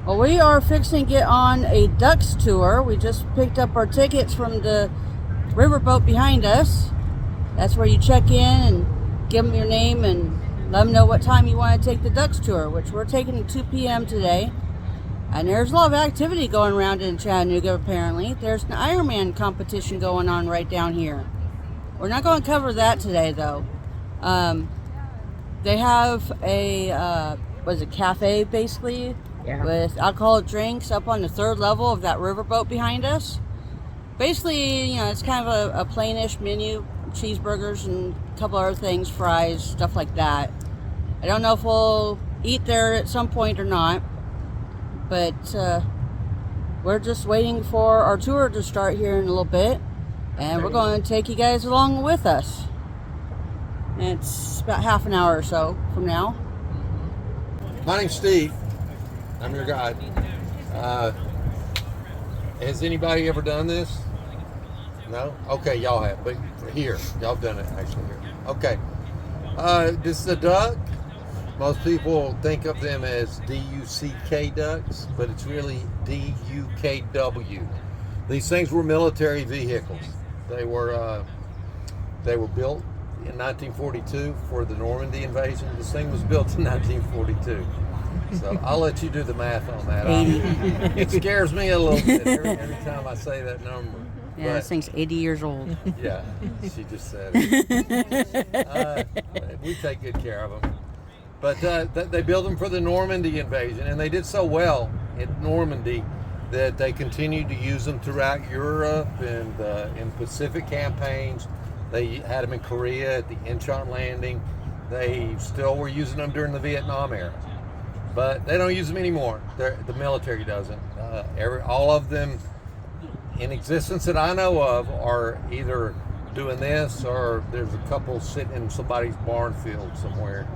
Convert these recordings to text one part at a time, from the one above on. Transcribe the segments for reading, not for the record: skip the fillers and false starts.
Well, we are fixing to get on a Ducks Tour. We just picked up our tickets from the riverboat behind us. That's where you check in and give them your name and let them know what time you want to take the Ducks Tour, which we're taking at 2 p.m. today. And there's a lot of activity going around in Chattanooga, apparently. There's an Ironman competition going on right down here. We're not going to cover that today, though. They have a, cafe, basically? Yeah. With alcoholic drinks up on the 3rd level of that riverboat behind us. Basically, it's kind of a plainish menu, cheeseburgers and a couple other things, fries, stuff like that. I don't know if we'll eat there at some point or not, but we're just waiting for our tour to start here in a little bit, and we're going to take you guys along with us. And it's about half an hour or so from now. My name's Steve. I'm your guide. Has anybody ever done this? No? Okay, y'all have. But here, y'all have done it actually here. Okay. This is a duck. Most people think of them as DUCK ducks, but it's really DUKW. These things were military vehicles. They were built in 1942 for the Normandy invasion. This thing was built in 1942. So I'll let you do the math on that. It scares me a little bit every time I say that number. Yeah, this thing's 80 years old. Yeah, she just said it. We take good care of them. But they built them for the Normandy invasion, and they did so well at Normandy that they continued to use them throughout Europe and in Pacific campaigns. They had them in Korea at the Incheon landing. They still were using them during the Vietnam era. But they don't use them anymore. The military doesn't. All of them in existence that I know of are either doing this, or there's a couple sitting in somebody's barn field somewhere.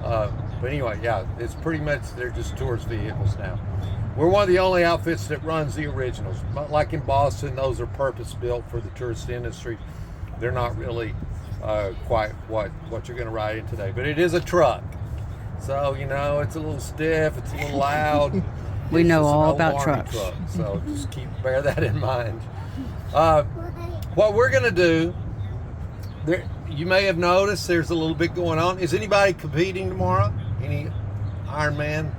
But anyway, yeah, it's pretty much, they're just tourist vehicles now. We're one of the only outfits that runs the originals. But like in Boston, those are purpose-built for the tourist industry. They're not really quite what you're going to ride in today. But it is a truck. So, it's a little stiff, it's a little loud. We know all about trucks. So just bear that in mind. What we're going to do, you may have noticed there's a little bit going on. Is anybody competing tomorrow? Any Ironman?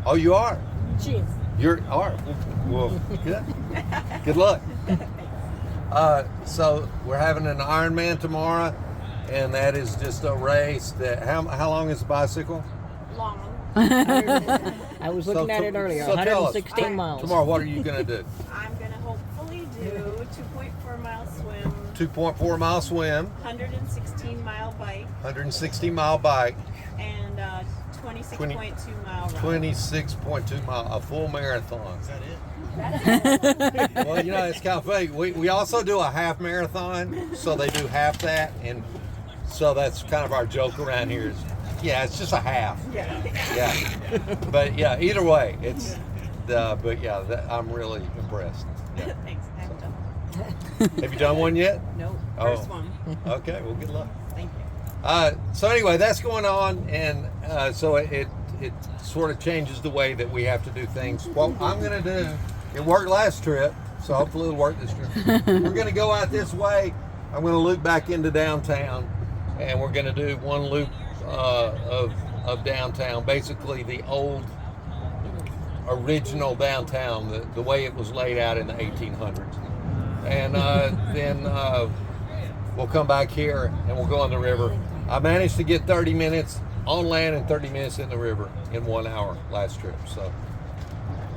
Oh, you are? Jeez. You are? Well, good. Good luck. So we're having an Ironman tomorrow, and that is just a race that, how long is the bicycle? Long. I was looking at it earlier. 116 miles. Tomorrow, what are you going to do? I'm going to hopefully do 2.4 mile swim. 2.4 mile swim. 116 mile bike. 116 mile bike. And 26.2 mile run. 26.2 mile, a full marathon. Is that it? Well, it's kind of funny. We also do a half marathon, so they do half that, and so that's kind of our joke around here is, it's just a half. Yeah. But yeah, either way, I'm really impressed. Yeah. Thanks. I haven't done Have you done one yet? No. First one. Okay, well, good luck. Thank you. So anyway, that's going on, and so it sort of changes the way that we have to do things. What I'm going to do, it worked last trip, so hopefully it'll work this trip. We're going to go out this way. I'm going to loop back into downtown, and we're going to do one loop of downtown, basically the old original downtown, the way it was laid out in the 1800s. And then we'll come back here and we'll go on the river. I managed to get 30 minutes on land and 30 minutes in the river in 1 hour last trip. So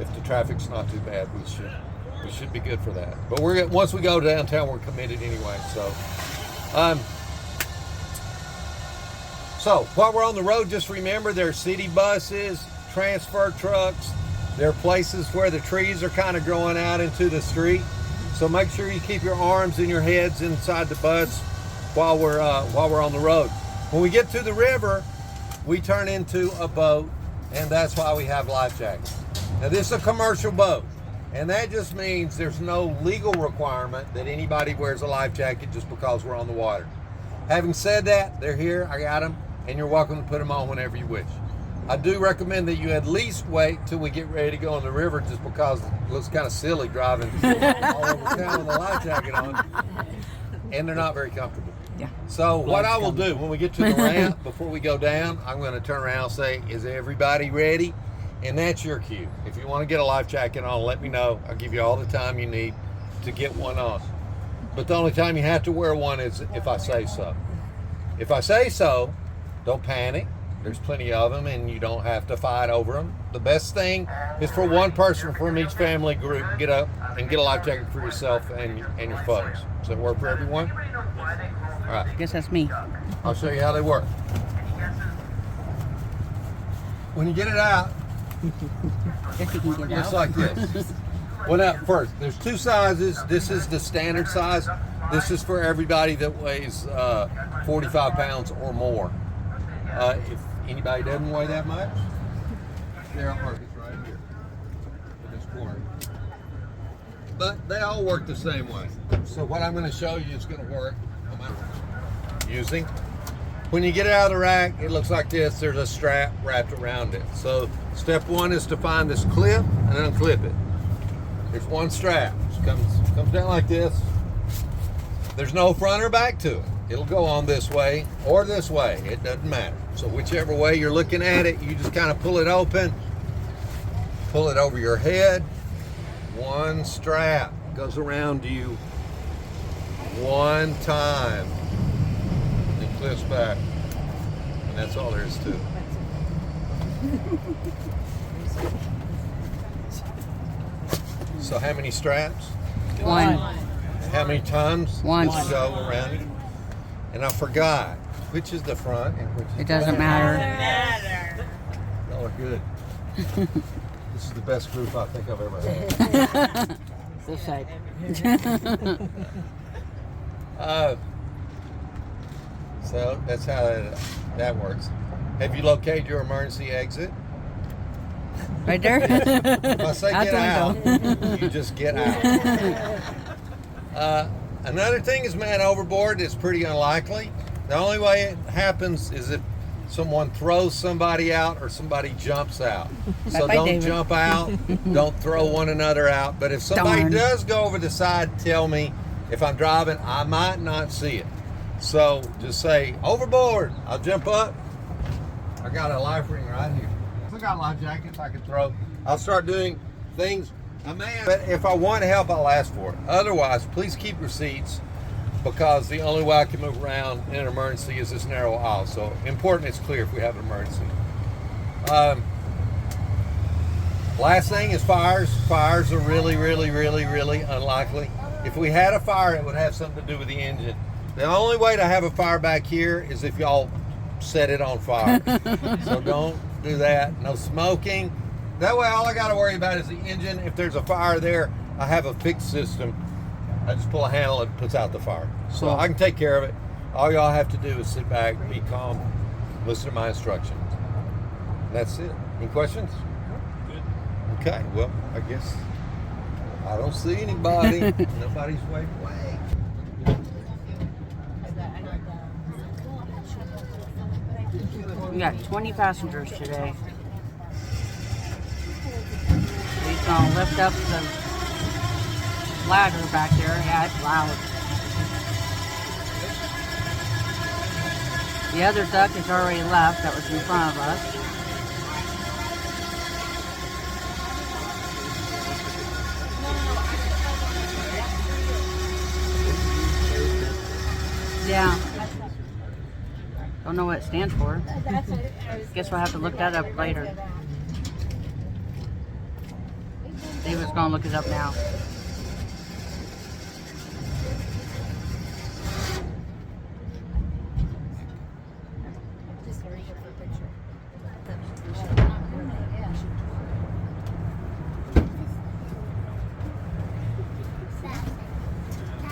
if the traffic's not too bad, we should be good for that. But once we go downtown, we're committed anyway. So while we're on the road, just remember there are city buses, transfer trucks. There are places where the trees are kind of growing out into the street. So make sure you keep your arms and your heads inside the bus while we're on the road. When we get to the river, we turn into a boat, and that's why we have life jackets. Now this is a commercial boat, and that just means there's no legal requirement that anybody wears a life jacket just because we're on the water. Having said that, they're here, I got them, and you're welcome to put them on whenever you wish. I do recommend that you at least wait till we get ready to go on the river, just because it looks kind of silly driving all over town with a life jacket on, and they're not very comfortable. Yeah. So what I will do when we get to the ramp, before we go down, I'm going to turn around and say, is everybody ready? And that's your cue. If you want to get a life jacket on, let me know. I'll give you all the time you need to get one on. But the only time you have to wear one is if I say so. If I say so, don't panic. There's plenty of them, and you don't have to fight over them. The best thing is for one person from each family group get up and get a life jacket for yourself and your folks. Does that work for everyone? All right. I guess that's me. I'll show you how they work. When you get it out, Guess you can get looks out. like this. Well, now, first, there's two sizes. This is the standard size. This is for everybody that weighs 45 pounds or more. If anybody doesn't weigh that much, they're on purpose right here in this corner. But they all work the same way. So what I'm going to show you is going to work no matter what you're using. When you get it out of the rack, it looks like this. There's a strap wrapped around it. So step one is to find this clip and unclip it. There's one strap. It comes down like this. There's no front or back to it. It'll go on this way or this way. It doesn't matter. So whichever way you're looking at it, you just kind of pull it open, pull it over your head. One strap goes around you one time and clips back. And that's all there is to it. So how many straps? One. How many times One. does it go around you? And I forgot, which is the front and which is It doesn't matter. Y'all are good. This is the best group I think I've ever had. This side. So that's how that works. Have you located your emergency exit? Right there? If I say Out get the out, window. you just get out. Another thing is man overboard is pretty unlikely. The only way it happens is if someone throws somebody out or somebody jumps out. So Bye-bye, don't David. jump out, don't throw one another out. But if somebody Darn. does go over the side, tell me. If I'm driving, I might not see it. So just say, overboard. I'll jump up. I got a life ring right here. I got life jackets I can throw. I'll start doing things. But if I want help, I'll ask for it. Otherwise, please keep receipts, because the only way I can move around in an emergency is this narrow aisle. So important it's clear if we have an emergency. Last thing is fires. Fires are really, really, really, really unlikely. If we had a fire, it would have something to do with the engine. The only way to have a fire back here is if y'all set it on fire. So don't do that. No smoking. That way all I got to worry about is the engine. If there's a fire there, I have a fixed system. I just pull a handle and it puts out the fire. So Cool. I can take care of it. All y'all have to do is sit back, be calm, listen to my instructions. That's it. Any questions? Good. Okay, well, I guess I don't see anybody. Nobody's waving away. We got 20 passengers today. He's gonna lift up the ladder back there. Yeah, it's loud. The other duck has already left that was in front of us. Yeah. Don't know what it stands for. Guess we'll have to look that up later. David's gonna look it up now.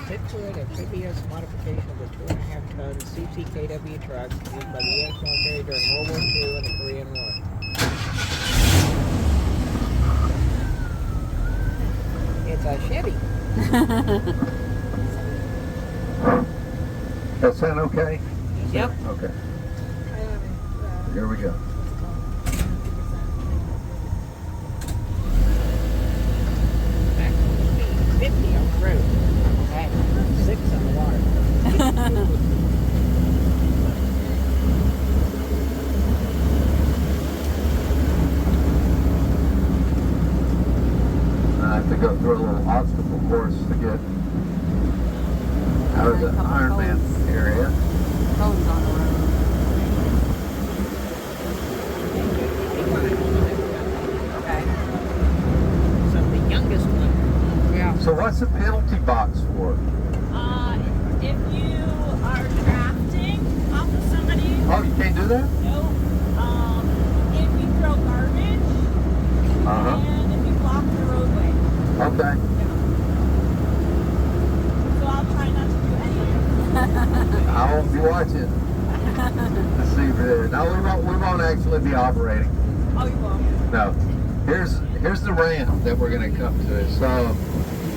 Picture an amphibious modification of the 2.5-ton CCKW truck used by the U.S. military during World War II and the Korean War. It's a Chevy. That sound okay? Yep. Okay. Here we go. go through a little obstacle course to get out of the Ironman area. Cones on the road. Okay. So the youngest one. Yeah. So what's the penalty box for? If you are drafting off of somebody, Oh, you can't do that? no. If you throw garbage, Uh-huh. and if you block the roadway. Okay. So I'll try not to do any of it. I won't be watching. Let's see there. No, we won't actually be operating. Oh, you won't. No. Here's the ramp that we're going to come to. So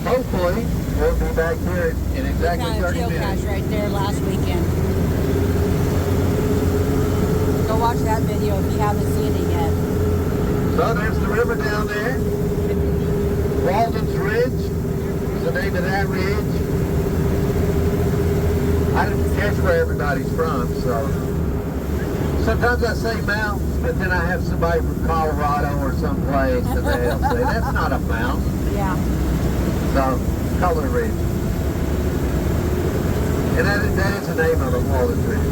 hopefully we'll be back here in exactly Found a 30 minutes. geocache right there last weekend. Go watch that video if you haven't seen it yet. So there's the river down there. Walden's Ridge is the name of that ridge. I didn't catch where everybody's from, so sometimes I say mountains, but then I have somebody from Colorado or someplace and they'll say, that's not a mountain. Yeah. So, Color Ridge. And that is the name of it, Walden's Ridge.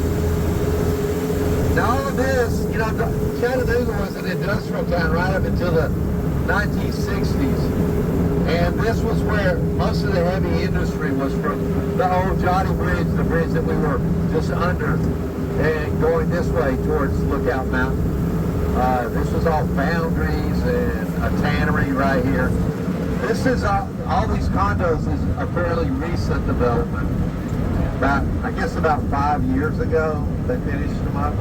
Now all of this, you know, Chattanooga was an industrial town right up until the 1960s. And this was where most of the heavy industry was from. The old Johnny Bridge, the bridge that we were just under, and going this way towards Lookout Mountain. This was all foundries and a tannery right here. This is, all these condos is a fairly recent development. I guess about 5 years ago, they finished them up.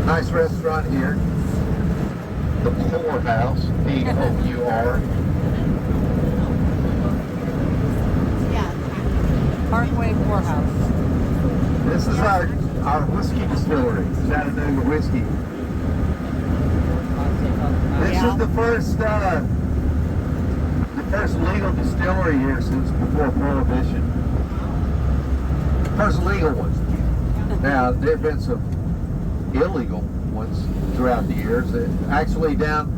Nice restaurant here. The Pour House, P-O-U-R. Yeah. Parkway Poorhouse. This is our whiskey distillery, Chattanooga Whiskey. This is the first legal distillery here since before Prohibition. First legal one. Now, there have been some illegal ones throughout the years. Actually down,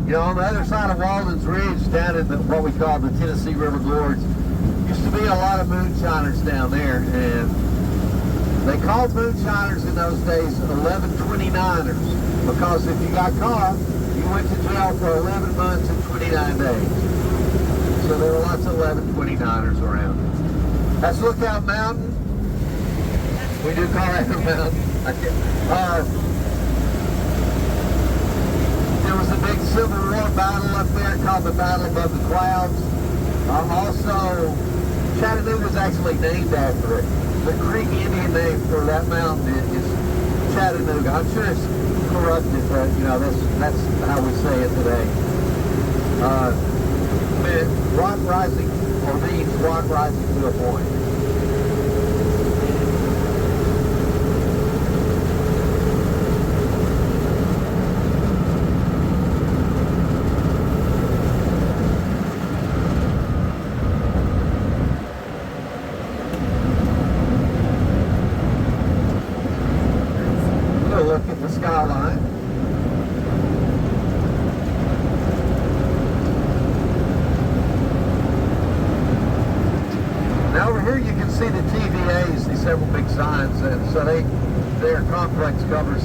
you know, on the other side of Walden's Ridge, down in what we call the Tennessee River Gorge, used to be a lot of moonshiners down there, and they called moonshiners in those days 1129ers, because if you got caught, you went to jail for 11 months and 29 days. So there were lots of 1129ers around. That's Lookout Mountain. We do call that a mountain. There was a big Civil War battle up there called the Battle Above the Clouds. Also, Chattanooga is actually named after it. The Creek Indian name for that mountain is Chattanooga. I'm sure it's corrupted, but you know that's how we say it today. Rock rising, or means rock rising to a point. Look at the skyline. Now over here you can see the TVAs, these several big signs, and so their complex covers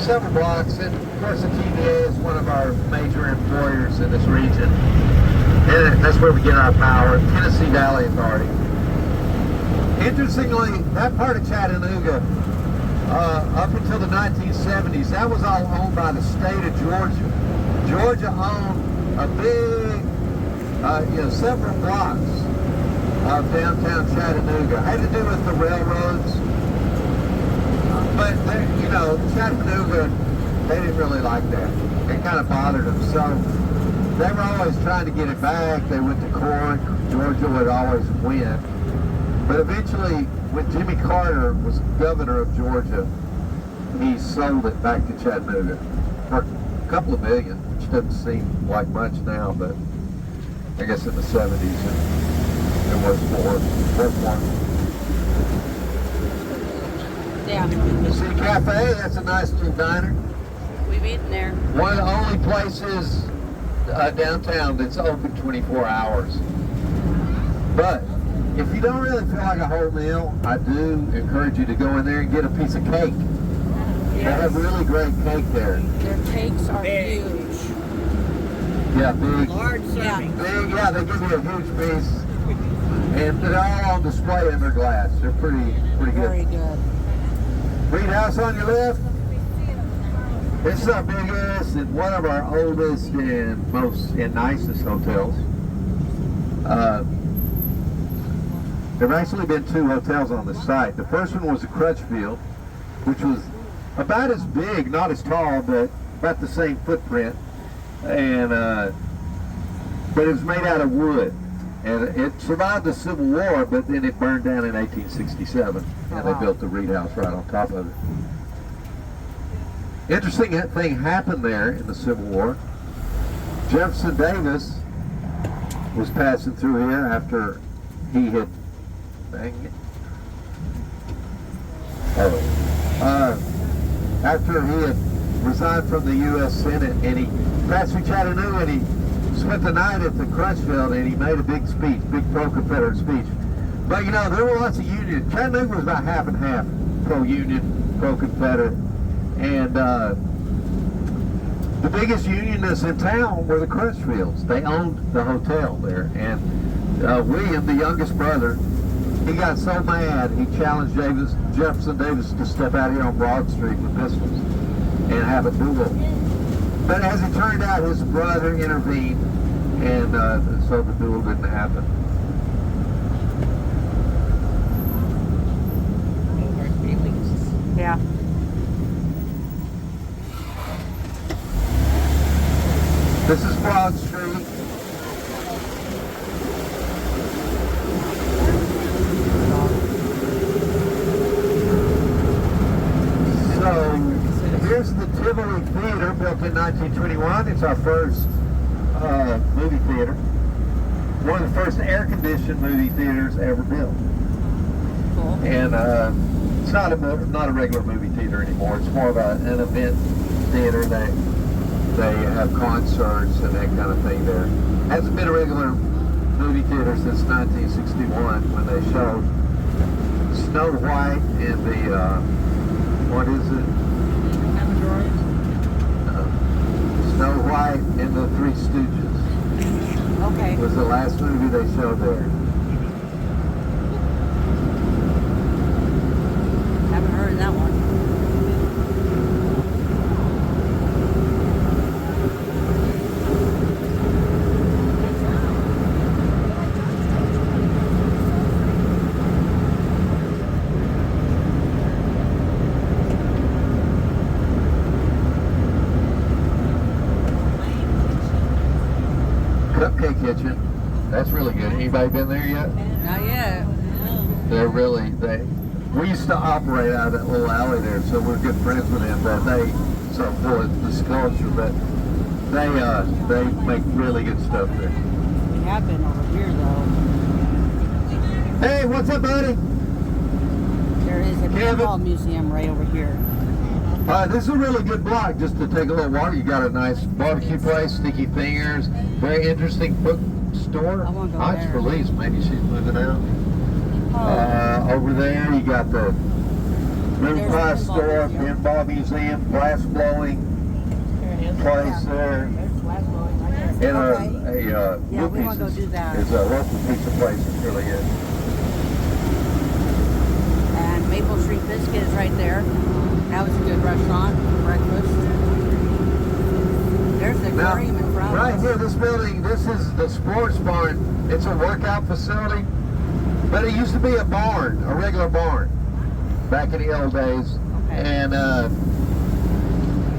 several blocks, and of course the TVA is one of our major employers in this region, and that's where we get our power, Tennessee Valley Authority. Interestingly, that part of Chattanooga, up until the 1970s, that was all owned by the state of Georgia. Georgia owned a big, several blocks of downtown Chattanooga. Had to do with the railroads, but Chattanooga, they didn't really like that. It kind of bothered them, so they were always trying to get it back. They went to court. Georgia would always win, but eventually, when Jimmy Carter was governor of Georgia, he sold it back to Chattanooga for a couple of million, which doesn't seem like much now, but I guess in the 70s it was worth more. Yeah. City Cafe, that's a nice little diner. We've eaten there. One of the only places downtown that's open 24 hours. But if you don't really feel like a whole meal, I do encourage you to go in there and get a piece of cake. They have really great cake there. Their cakes are Big. huge. Yeah, big. Large serving. Big, yeah, they give you a huge piece. And they're all on display in their glass. They're pretty Very good. good. Reed House on your left. It's the biggest and one of our oldest and most and nicest hotels. There have actually been 2 hotels on the site. The first one was the Crutchfield, which was about as big, not as tall, but about the same footprint. And but it was made out of wood, and it survived the Civil War, but then it burned down in 1867, and they built the Reed House right on top of it. Interesting thing happened there in the Civil War. Jefferson Davis was passing through here after he had after he had resigned from the U.S. Senate, and he passed through Chattanooga, and he spent the night at the Crutchfield, and he made a big speech, big pro-Confederate speech. But you know, there were lots of Union. Chattanooga was about half and half, pro-Union, pro-Confederate, and the biggest Unionists in town were the Crutchfields. They owned the hotel there, and William, the youngest brother, he got so mad he challenged Jefferson Davis to step out here on Broad Street with pistols and have a duel. But as it turned out, his brother intervened, and so the duel didn't happen. No hard feelings. Yeah. This is Broad Street. So here's the Tivoli Theater, built in 1921. It's our first movie theater. One of the first air-conditioned movie theaters ever built. Cool. And it's not a regular movie theater anymore. It's more of an event theater. They have concerts and that kind of thing there. Hasn't been a regular movie theater since 1961 when they showed Snow White and the what is it? Snow White and the Three Stooges. Okay. Was the last movie they showed there. Haven't heard of that one. Cupcake Kitchen. That's really good. Anybody been there yet? Not yet. They're really, we used to operate out of that little alley there, so we're good friends with them, but so for disclosure, but they make really good stuff there. We have been over here though. Hey, what's up, buddy? There is a Kevin? pinball museum right over here. This is a really good block just to take a little walk. You got a nice barbecue place, Sticky Fingers, very interesting bookstore. I wanna go Nice there. release. Maybe she's moving out. Oh, Over there, you got the moon There's pie the pinball store, museum. pinball museum, glass blowing There it is. place there, There's glass blowing right there. and Okay. a Yeah, we wanna go Pieces. do that. It's a local pizza place. It's really good. and Maple Street Biscuit is right there. That was a good restaurant for breakfast. There's the Now, aquarium in front of right us. here, this building, this is the sports barn. It's a workout facility, but it used to be a barn, a regular barn, back in the old days. Okay. And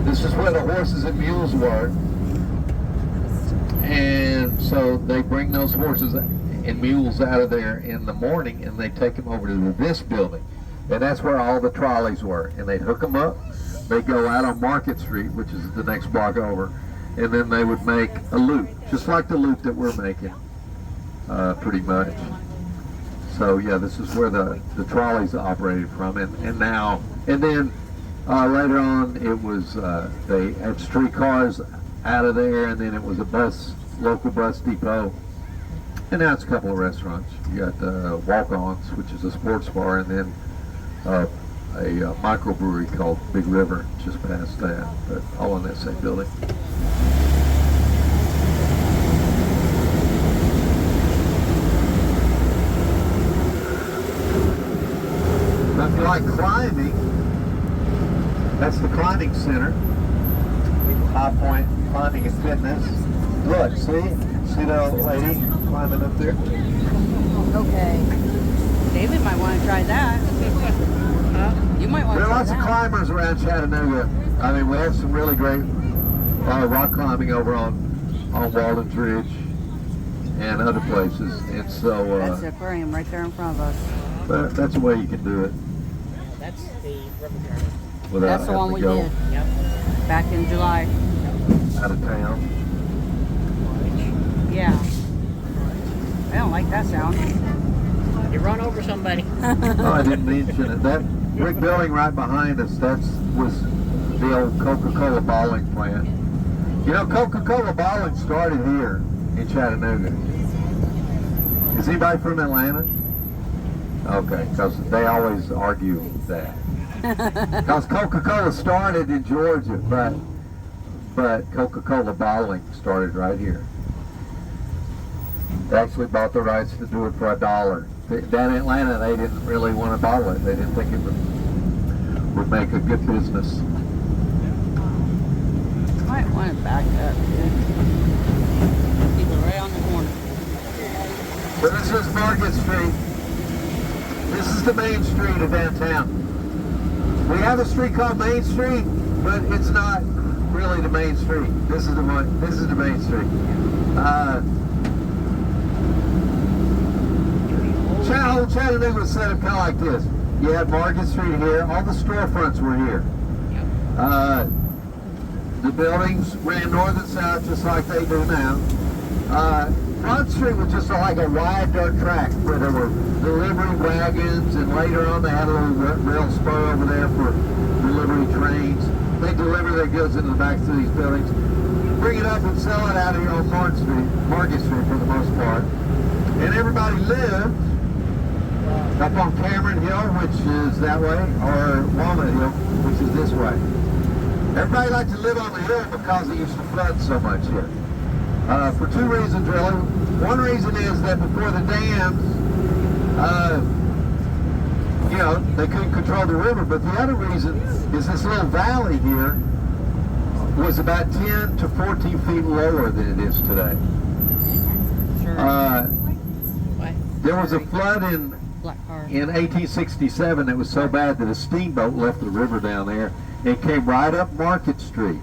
this is where the horses and mules were. And so they bring those horses and mules out of there in the morning, and they take them over to this building. And that's where all the trolleys were. And they'd hook them up. They'd go out on Market Street, which is the next block over. And then they would make a loop, just like the loop that we're making, pretty much. So yeah, this is where the trolleys operated from. And then Later on, it was they had streetcars out of there, and then it was a local bus depot. And now it's a couple of restaurants. You got Walk-Ons, which is a sports bar, and then a microbrewery called Big River just past that, but all in that same building. Now, if you like climbing, that's the climbing center. High Point Climbing and Fitness. Look, see that old lady climbing up there? Okay. David might want to try that. You might want to There are try lots of that. climbers around Chattanooga. I mean, we have some really great rock climbing over on Walden's Ridge and other places. And so That's the aquarium right there in front of us. but that's a way you can do it That's the river journey. without That's the having one to we go did Yep. back in July. out of town. Yeah. I don't like that sound. You run over somebody. Oh, I didn't mention it. That brick building right behind us, was the old Coca-Cola bottling plant. You know, Coca-Cola bottling started here in Chattanooga. Is anybody from Atlanta? Okay, because they always argue that. Because Coca-Cola started in Georgia, but Coca-Cola bottling started right here. They actually bought the rights to do it for $1. Down in Atlanta, they didn't really want to bottle it. They didn't think it would make a good business. Might want it back up, dude. Keep it right on the corner. So this is Market Street. This is the main street of downtown. We have a street called Main Street, but it's not really the main street. This is the one. This is the main street. Chattanooga was set up kind of like this. You had Market Street here. All the storefronts were here. The buildings ran north and south just like they do now. Front Street was just like a wide dirt track where there were delivery wagons, and later on they had a little rail spur over there for delivery trains. They deliver their goods into the backs of these buildings, bring it up and sell it out of here on Market Street for the most part. And everybody lived up on Cameron Hill, which is that way, or Walnut Hill, which is this way. Everybody liked to live on the hill because it used to flood so much here. For two reasons, really. One reason is that before the dams, you know, they couldn't control the river, but the other reason is this little valley here was about 10 to 14 feet lower than it is today. Sure. There was a flood in Black car. 1867 that was so bad that a steamboat left the river down there and came right up Market Street.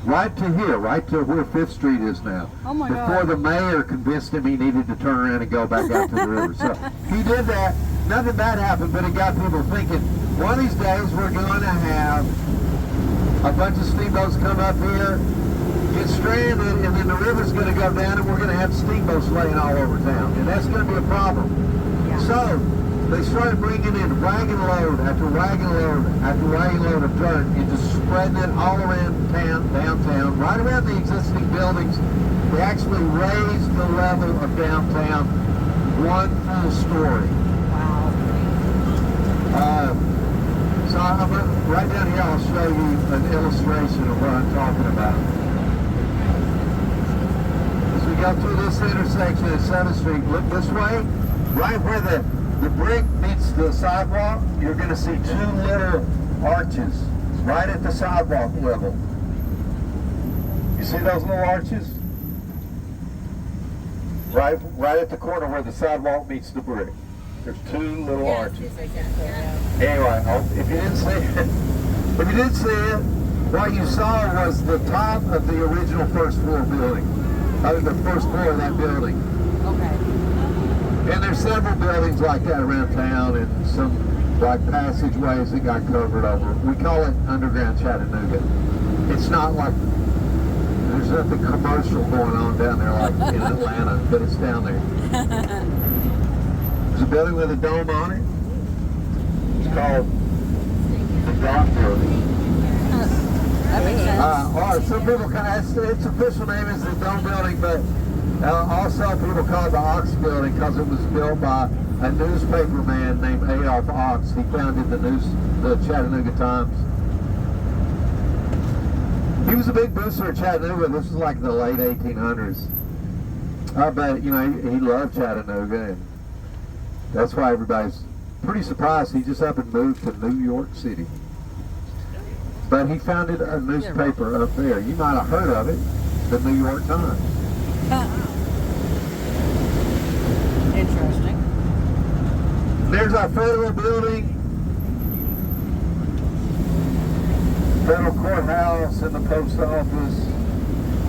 Right to here, right to where 5th Street is now. Oh my Before God. the mayor convinced him he needed to turn around and go back out to the river. So he did that. Nothing bad happened, but it got people thinking, one of these days we're going to have a bunch of steamboats come up here, get stranded, and then the river's going to go down and we're going to have steamboats laying all over town. And that's going to be a problem. Yeah. So they started bringing in wagon load after wagon load after wagon load of dirt and just spreading it all around town, downtown, right around the existing buildings. They actually raised the level of downtown one full story. Wow. So right down here I'll show you an illustration of what I'm talking about. As we go through this intersection at 7th Street, look this way, right where the brick meets the sidewalk, you're going to see two little arches right at the sidewalk level. You see those little arches? Right at the corner where the sidewalk meets the brick. There's two little arches. Anyway, if you didn't see it, what you saw was the top of the original first floor building. The first floor of that building. Okay. And there's several buildings like that around town, and some like passageways that got covered over. We call it underground Chattanooga. It's not like there's nothing commercial going on down there like in Atlanta, but it's down there. There's a building with a dome on it. It's called the Dock Building. or some people its official name is the Dome Building, but also people call it the Ox Building because it was built by a newspaper man named Adolph Ox. He founded the Chattanooga Times. He was a big booster of Chattanooga. This was like the late 1800s. But, you know, he loved Chattanooga, and that's why everybody's pretty surprised he just up and moved to New York City. But he founded a newspaper up there. You might have heard of it, the New York Times. Interesting. There's our federal building, federal courthouse, and the post office.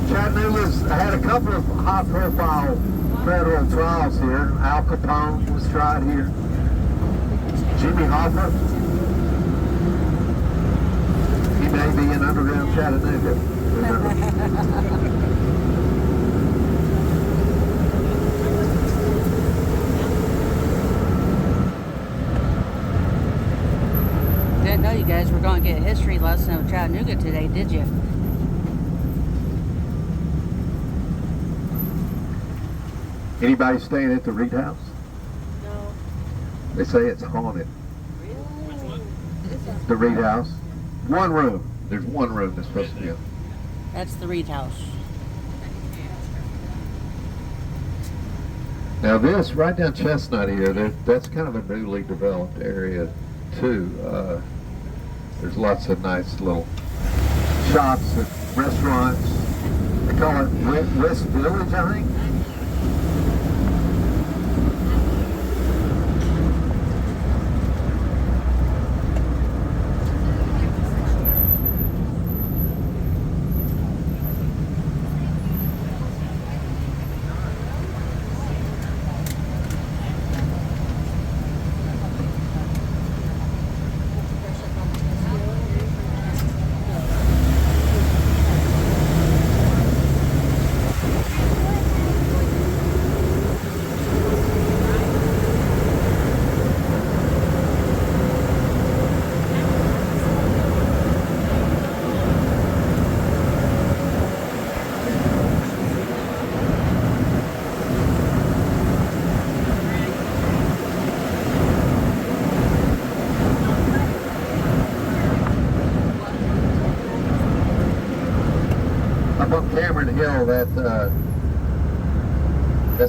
Chattanooga's had a couple of high-profile federal trials here. Al Capone was tried here. Jimmy Hoffa. He may be in underground Chattanooga. Didn't know you guys were going to get a history lesson of Chattanooga today, did you? Anybody staying at the Reed House? No. They say it's haunted. The Reed House. One room. There's one room that's supposed to be in. That's the Reed House. Now this, right down Chestnut here, that's kind of a newly developed area too. There's lots of nice little shops and restaurants. They call it West Village, I think. Cameron Hill, that's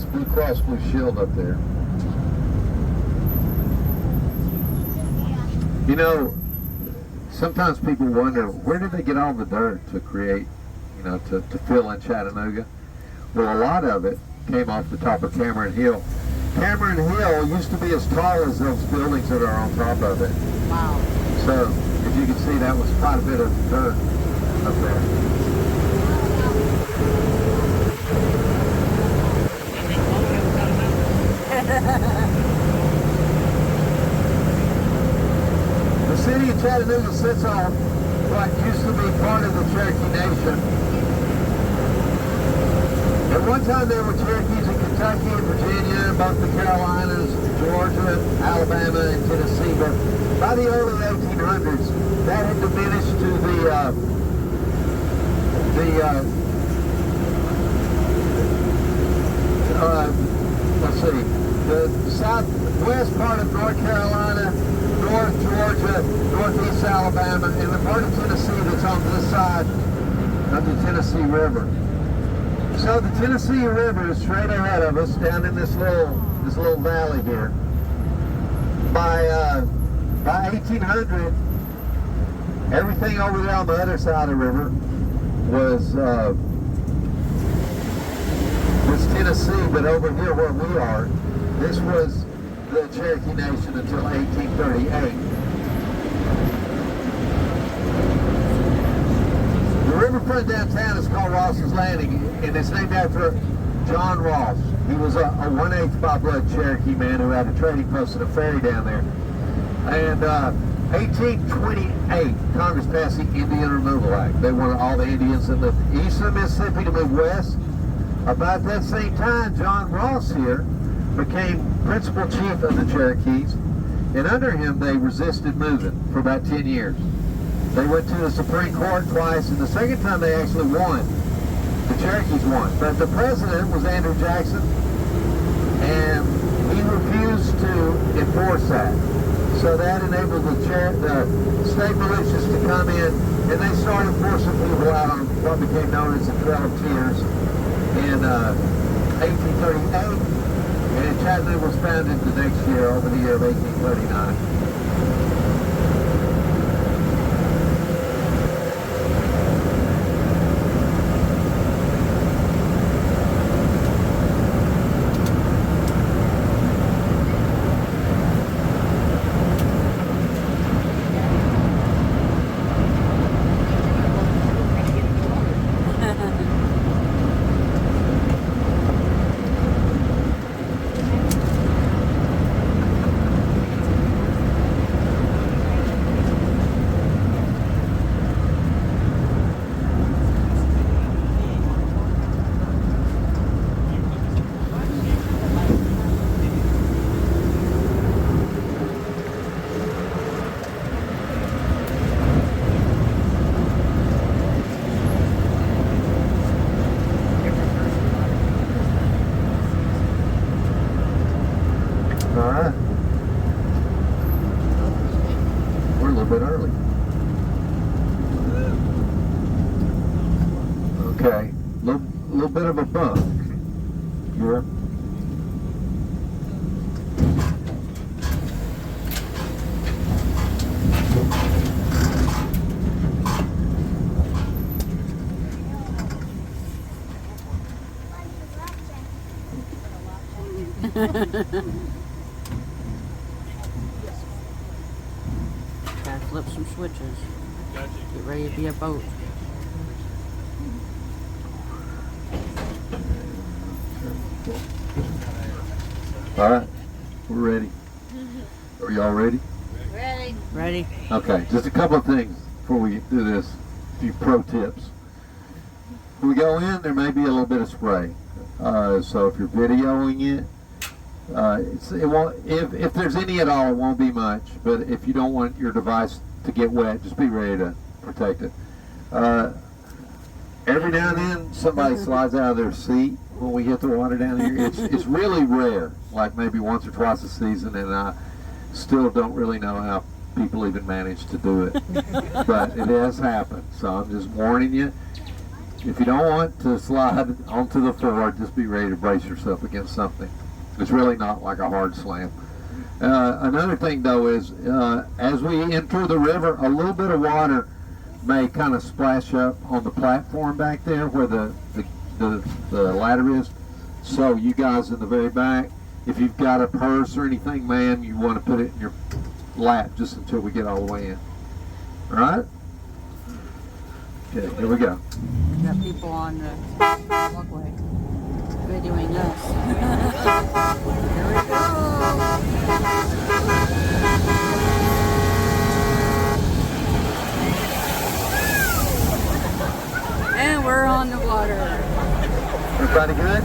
Blue Cross Blue Shield up there. You know, sometimes people wonder, where did they get all the dirt to create, you know, to fill in Chattanooga? Well, a lot of it came off the top of Cameron Hill. Cameron Hill used to be as tall as those buildings that are on top of it. Wow. So, as you can see, that was quite a bit of dirt up there. The city of Chattanooga sits on what used to be part of the Cherokee Nation. At one time there were Cherokees in Kentucky and Virginia, both the Carolinas, Georgia, Alabama, and Tennessee, but by the early 1800s that had diminished to the southwest part of North Carolina, North Georgia, Northeast Alabama, and the part of Tennessee that's on this side of the Tennessee River. So the Tennessee River is straight ahead of us down in this little valley here. By 1800, everything over there on the other side of the river was Tennessee, but over here where we are, this was the Cherokee Nation until 1838. The riverfront downtown is called Ross's Landing, and it's named after John Ross. He was a 1/8 by blood Cherokee man who had a trading post and a ferry down there. And 1828, Congress passed the Indian Removal Act. They wanted all the Indians in the east of the Mississippi to move west. About that same time, John Ross here became principal chief of the Cherokees, and under him they resisted moving for about 10 years. They went to the Supreme Court twice, and the second time they actually won. The Cherokees won. But the president was Andrew Jackson, and he refused to enforce that. So that enabled the state militias to come in, and they started forcing people out on what became known as the Trail of Tears in 1838. And Chattanooga was founded the next year, over the year of 1839. Okay, little bit of a bump here. Gotta flip some switches. Get ready to be a boat. All right, we're ready. Are y'all ready? Ready. Ready. Okay, just a couple of things before we do this. A few pro tips. When we go in, there may be a little bit of spray. So if you're videoing it, it won't. If there's any at all, it won't be much. But if you don't want your device to get wet, just be ready to protect it. Every now and then, somebody slides out of their seat when we hit the water down here. It's really rare, like maybe once or twice a season, and I still don't really know how people even manage to do it. But it has happened, so I'm just warning you. If you don't want to slide onto the floor, just be ready to brace yourself against something. It's really not like a hard slam. Another thing, though, is as we enter the river, a little bit of water may kind of splash up on the platform back there where the ladder is. So you guys in the very back, if you've got a purse or anything, ma'am, you want to put it in your lap just until we get all the way in. All right? Okay, here we go. We got people on the walkway videoing us. Here we go. And we're on the water. Everybody good?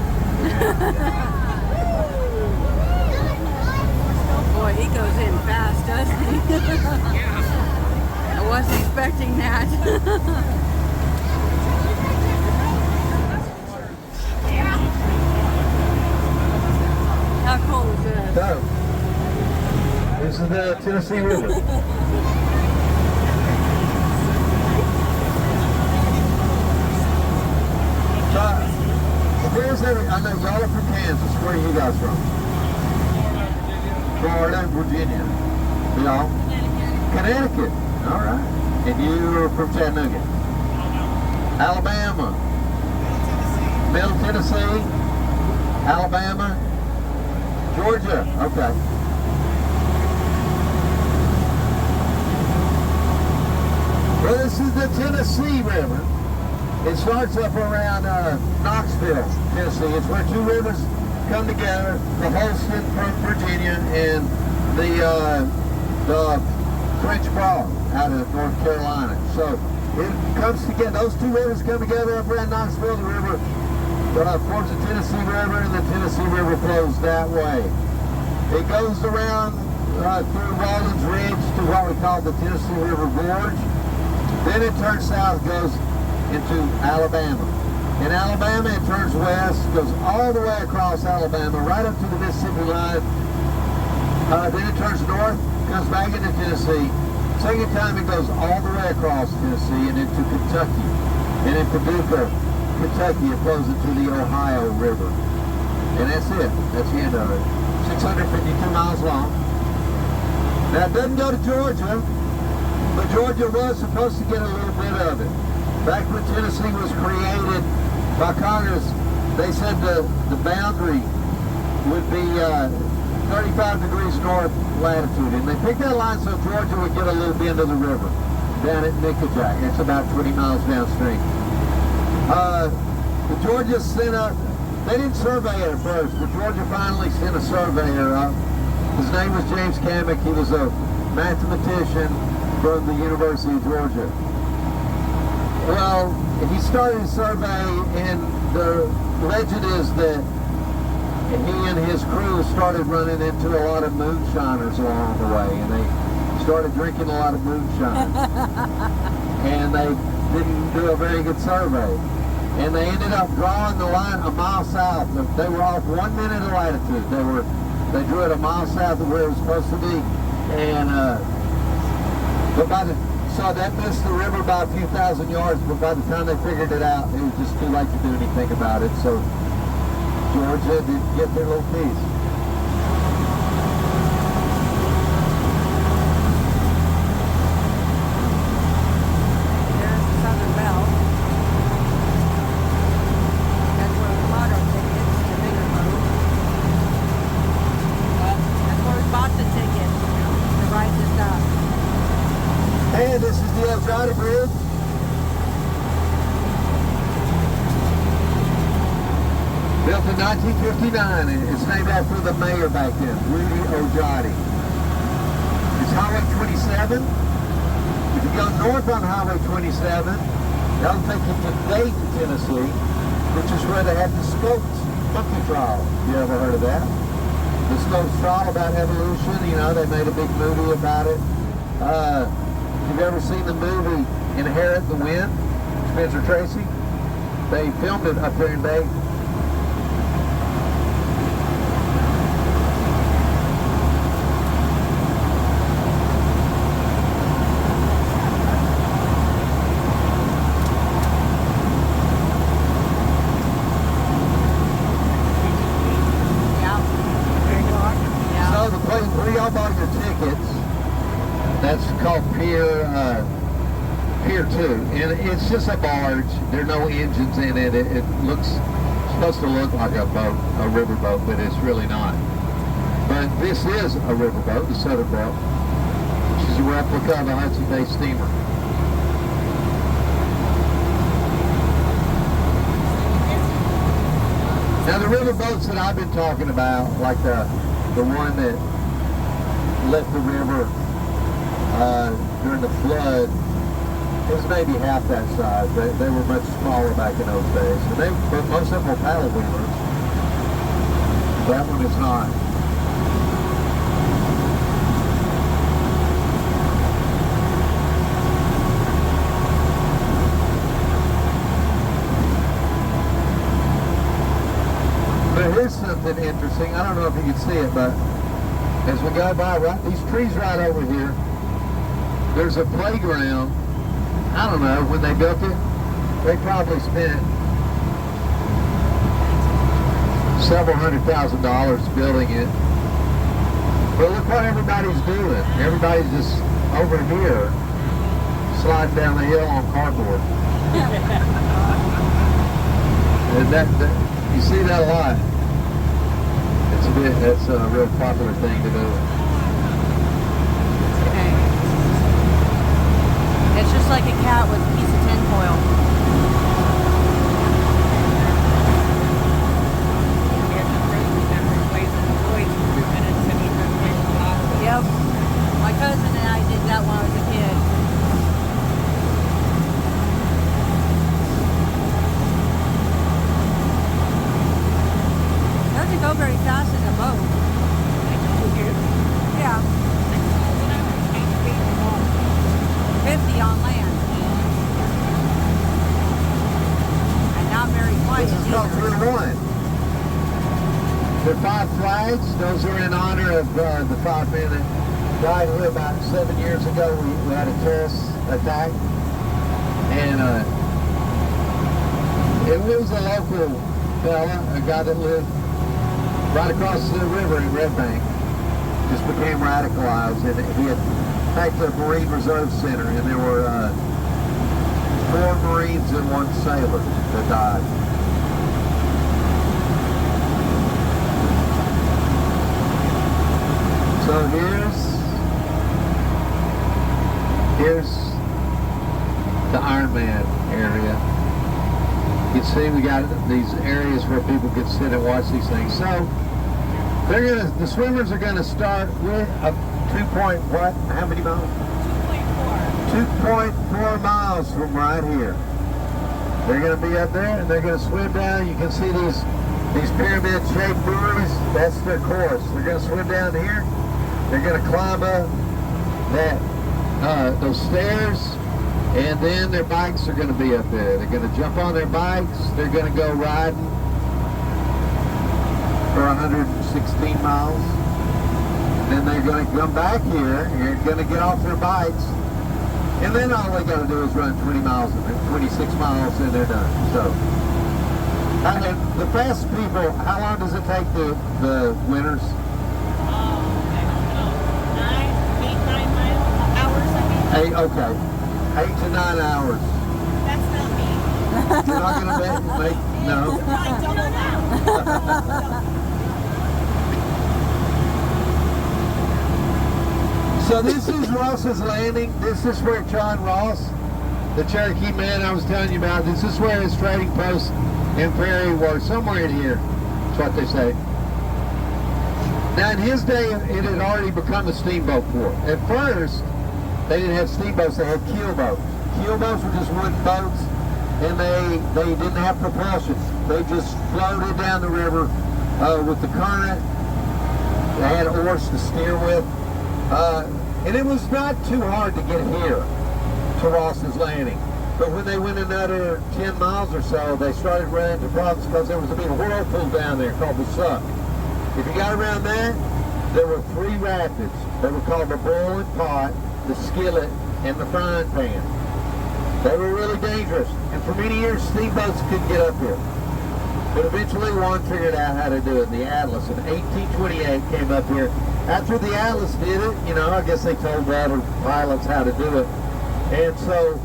Boy, he goes in fast, doesn't he? I wasn't expecting that. How cool is this? So, this is the Tennessee River. I know y'all are from Kansas. Where are you guys from? Florida and Virginia. Y'all? Connecticut. All right. And you are from Chattanooga? Alabama. Middle Tennessee. Alabama. Georgia. Okay. Well, this is the Tennessee River. It starts up around Knoxville, Tennessee. It's where two rivers come together, the Puleston from Virginia and the French Broad out of North Carolina. So it comes together, those two rivers come together up around Knoxville. The river forms the Tennessee River, and the Tennessee River flows that way. It goes around through Rawlins Ridge to what we call the Tennessee River Gorge. Then it turns south, goes into Alabama. In Alabama, it turns west, goes all the way across Alabama, right up to the Mississippi line. Then it turns north, comes back into Tennessee. Second time, it goes all the way across Tennessee and into Kentucky. And in Paducah, Kentucky, it flows into the Ohio River. And that's it. That's the end of it. 652 miles long. Now, it doesn't go to Georgia, but Georgia was supposed to get a little bit of it. Back when Tennessee was created by Congress, they said the boundary would be 35 degrees north latitude. And they picked that line so Georgia would get a little bit of the river down at Nickajack. It's about 20 miles downstream. Georgia sent up, they didn't survey it at first, but Georgia finally sent a surveyor up. His name was James Kammack. He was a mathematician from the University of Georgia. Well, he started a survey, and the legend is that he and his crew started running into a lot of moonshiners along the way, and they started drinking a lot of moonshine. And they didn't do a very good survey. And they ended up drawing the line a mile south. They were off 1 minute of latitude. They drew it a mile south of where it was supposed to be. And so that missed the river by a few thousand yards, but by the time they figured it out, it was just too late to do anything about it. So Georgia didn't get their little piece. There's the Southern Belle. That's where the lotto tickets, the bigger boat. That's where we bought the ticket to ride this up. And this is the Eldrada Bridge. Built in 1959. It's named after the mayor back then, Rudy Ojadi. It's Highway 27. If you go north on Highway 27, that'll take you to Dayton, Tennessee, which is where they had the Scopes monkey trial. You ever heard of that? The Scopes trial about evolution. You know, they made a big movie about it. You've ever seen the movie Inherit the Wind? Spencer Tracy? They filmed it up there in Dayton. So the place where y'all bought your tickets, that's called Pier 2, and it's just a barge. There are no engines in it. It looks supposed to look like a boat, a river boat, but it's really not. But this is a river boat, the Southern Belle, which is a replica of a Hudson Bay steamer. Now the river boats that I've been talking about, like the one that left the river during the flood, it was maybe half that size. They were much smaller back in those days. But most of them were paddle wheelers. That one is not. But here's something interesting. I don't know if you can see it, but as we go by these trees right over here, there's a playground. I don't know, when they built it, they probably spent several $100,000 building it. But look what everybody's doing. Everybody's just over here sliding down the hill on cardboard. And you see that a lot. It's a real popular thing to do. It's just like a cat with a piece of tinfoil. Yep. My cousin and I did that when I was a kid. It doesn't go very fast in a boat. Yeah. 50 on land. There are 5 flags. Those are in honor of the 5 men that died here about 7 years ago. We had a terrorist attack. And it was a local fella, a guy that lived right across the river in Red Bank. Just became radicalized, and he had attacked the Marine Reserve Center, and there were 4 Marines and 1 sailor that died. So here's the Iron Man area. You can see we got these areas where people can sit and watch these things. So the swimmers are gonna start with a 2.4 miles from right here. They're gonna be up there and they're gonna swim down. You can see these pyramid-shaped buoys. That's their course. They're gonna swim down here. They're gonna climb up those stairs, and then their bikes are gonna be up there. They're gonna jump on their bikes. They're gonna go riding for 116 miles. Then they're going to come back here. You're going to get off their bikes. And then all they got to do is run 20 miles and 26 miles and they're done. So, and the fast people, how long does it take the winners? Okay. 8 to 9 hours. That's not me. You're not going to make, no. Probably double that. So this is Ross's Landing. This is where John Ross, the Cherokee man I was telling you about, this is where his trading post and ferry were, somewhere in here. That's what they say. Now in his day, it had already become a steamboat port. At first, they didn't have steamboats, they had keelboats. Keelboats were just wooden boats, and they didn't have propulsion. They just floated down the river with the current. They had oars to steer with. And it was not too hard to get here to Ross's Landing. But when they went another 10 miles or so, they started running to Providence because there was a big whirlpool down there called the Suck. If you got around there were 3 rapids. They were called the boiling pot, the skillet, and the frying pan. They were really dangerous. And for many years, steamboats couldn't get up here. But eventually one figured out how to do it. The Atlas in 1828 came up here. After the Atlas did it, you know, I guess they told the other pilots how to do it. And so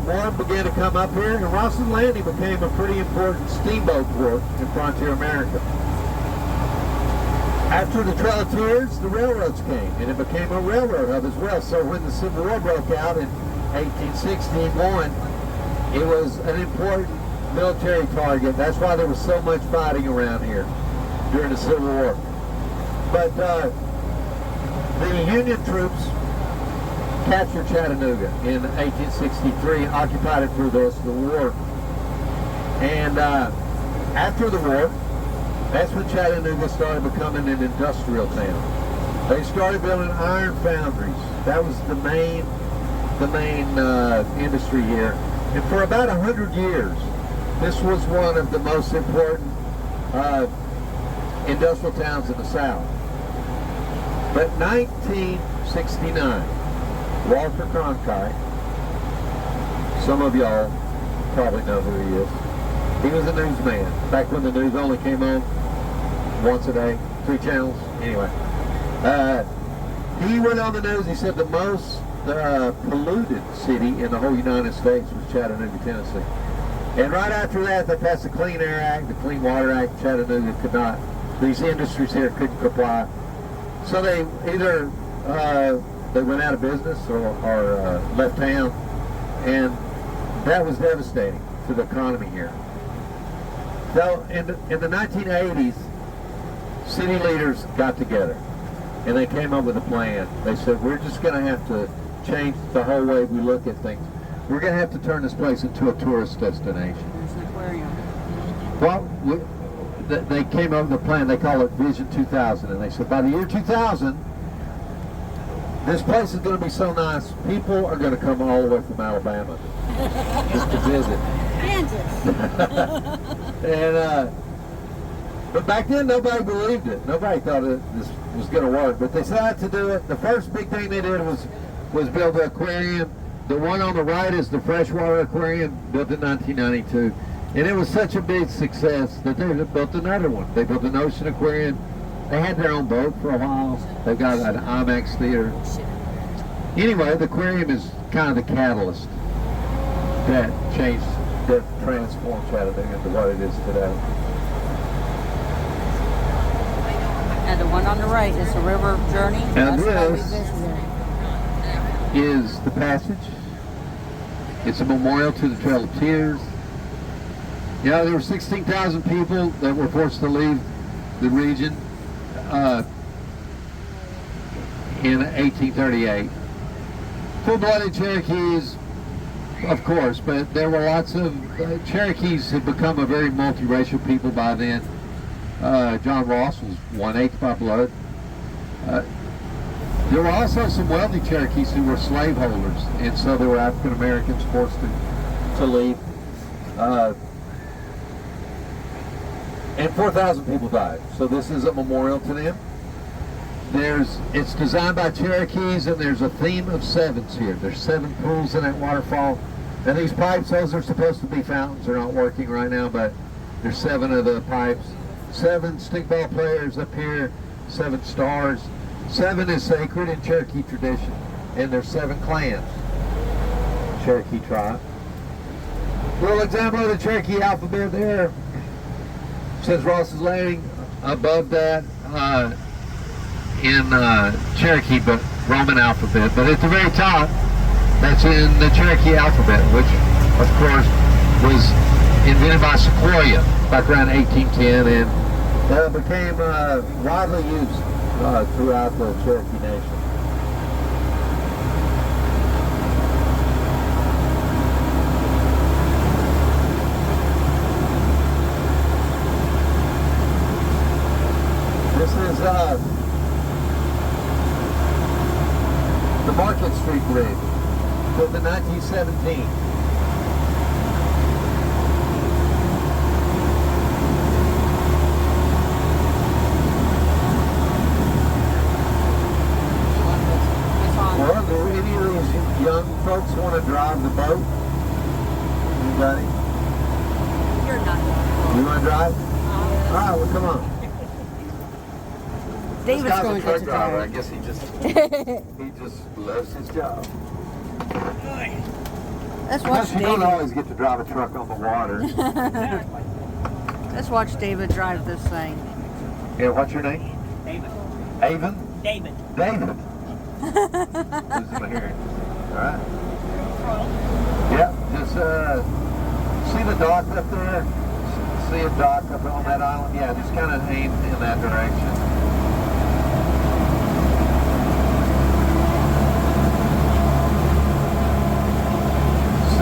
more began to come up here, and Ross's Landing became a pretty important steamboat port in frontier America. After the Trail of Tears, the railroads came, and it became a railroad hub as well. So when the Civil War broke out in 1861, it was an important military target. That's why there was so much fighting around here during the Civil War. But the Union troops captured Chattanooga in 1863 and occupied it for the rest of the war. And after the war, that's when Chattanooga started becoming an industrial town. They started building iron foundries. That was the main industry here. And for about 100 years, this was one of the most important industrial towns in the South. But 1969, Walter Cronkite, some of y'all probably know who he is. He was a newsman back when the news only came on once a day, 3 channels. Anyway, he went on the news. He said the most polluted city in the whole United States was Chattanooga, Tennessee. And right after that, they passed the Clean Air Act, the Clean Water Act. Chattanooga could not, these industries here couldn't comply. So they either they went out of business or left town, and that was devastating to the economy here. So in the 1980s, city leaders got together and they came up with a plan. They said, we're just going to have to change the whole way we look at things. We're going to have to turn this place into a tourist destination. There's an aquarium. Well, they came up with a plan. They call it Vision 2000, and they said by the year 2000, this place is going to be so nice, people are going to come all the way from Alabama just to visit. Kansas. And But back then, nobody believed it. Nobody thought this was going to work. But they decided to do it. The first big thing they did was build an aquarium. The one on the right is the freshwater aquarium, built in 1992. And it was such a big success that they built another one. They built an ocean aquarium. They had their own boat for a while. They've got an IMAX theater. Anyway, the aquarium is kind of the catalyst that transformed Chattanooga into what it is today. And the one on the right is the river journey. And That's where we this visited. is the passage. It's a memorial to the Trail of Tears. Yeah, there were 16,000 people that were forced to leave the region in 1838. Full-blooded Cherokees, of course, but there were lots of Cherokees had become a very multiracial people by then. John Ross was 1/8 by blood. There were also some wealthy Cherokees who were slaveholders, and so there were African Americans forced to leave. And 4,000 people died. So this is a memorial to them. It's designed by Cherokees, and there's a theme of sevens here. There's 7 pools in that waterfall. And these pipes, those are supposed to be fountains. They're not working right now, but there's 7 of the pipes. 7 stickball players up here, 7 stars. 7 is sacred in Cherokee tradition. And there's 7 clans. Cherokee tribe. Little example of the Cherokee alphabet there. Says Ross's Landing. Above that in Cherokee, but Roman alphabet. But at the very top, that's in the Cherokee alphabet, which of course was invented by Sequoia back around 1810 and became widely used throughout the Cherokee Nation. This is the Market Street Bridge, built in 1917. Well, do any of these young folks want to drive the boat? Anybody? You're not. You want to drive? All right, well, come on. David's This guy's going a to truck get driver. I tired. guess he just loves his job. Let's watch Plus, you don't David. always get to drive a truck on the water. Let's watch David drive this thing. Yeah, what's your name? David. Avon? David. David. Losing my hearing. All right. Yeah, just see the dock up there? See a dock up on that island? Yeah, just kind of aim in that direction.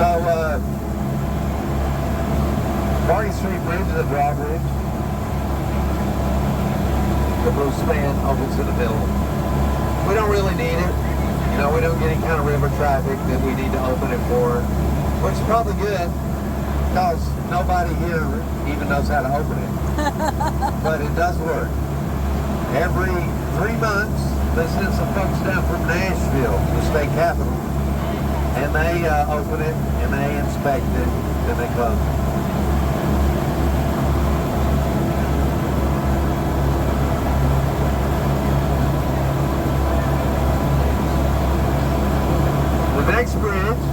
So, Barney Street Bridge is a drawbridge. The blue span opens in the middle. We don't really need it. You know, we don't get any kind of river traffic that we need to open it for, which is probably good because nobody here even knows how to open it. But it does work. Every 3 months, they send some folks down from Nashville, the state capital, and they open it, and they inspect it, and they close it. The next bridge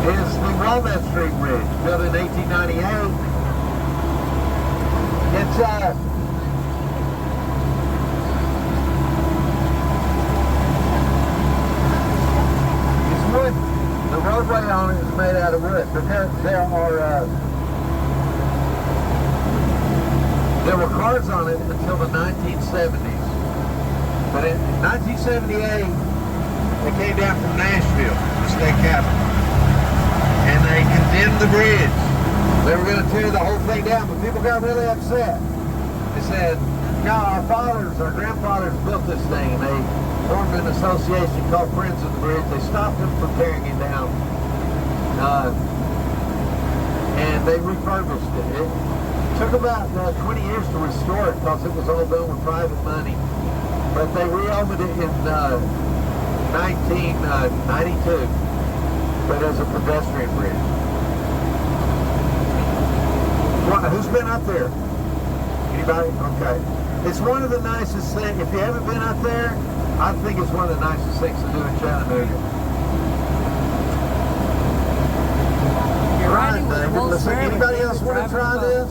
is the Walnut Street Bridge, built in 1898. It's wood. The roadway on it is made out of wood, but there were cars on it until the 1970s. But in 1978, they came down from Nashville, the state capital, and they condemned the bridge. They were going to tear the whole thing down, but people got really upset. They said, no, our grandfathers built this thing. They formed an association called Friends of the Bridge. They stopped them from tearing it down. And they refurbished it. It took about 20 years to restore it because it was all done with private money. But they reopened it in 1992, but as a pedestrian bridge. Who's been up there? Anybody? Okay. It's one of the nicest things. If you haven't been up there, I think it's one of the nicest things to do in Chattanooga. You're riding with Wolvespirit. Anybody else want to try this?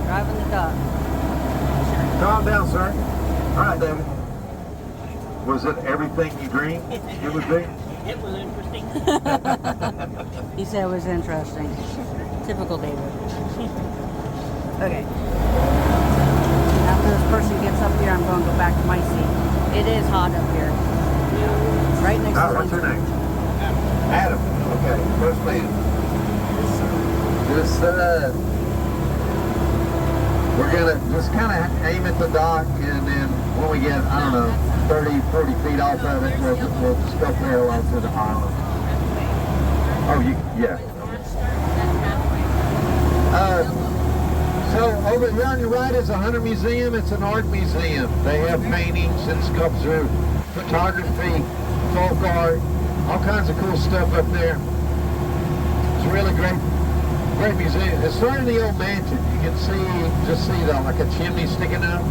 Driving the duck. Calm down, sir. All right, David. Was it everything you dreamed it would be? It was interesting. He said it was interesting. Typical David. Okay. After this person gets up here, I'm going to go back to my seat. It is hot up here. Right next to What's your name? Adam. Okay. First man. Just we're gonna just kind of aim at the dock, and then when we get, I don't know, 30, 40 feet off of it, we'll just go parallel to the island. Oh, yeah. So over here on your right is a Hunter Museum. It's an art museum. They have paintings and sculpture, photography, folk art, all kinds of cool stuff up there. It's a really great museum. It's sort of the old mansion. You can just see like a chimney sticking up.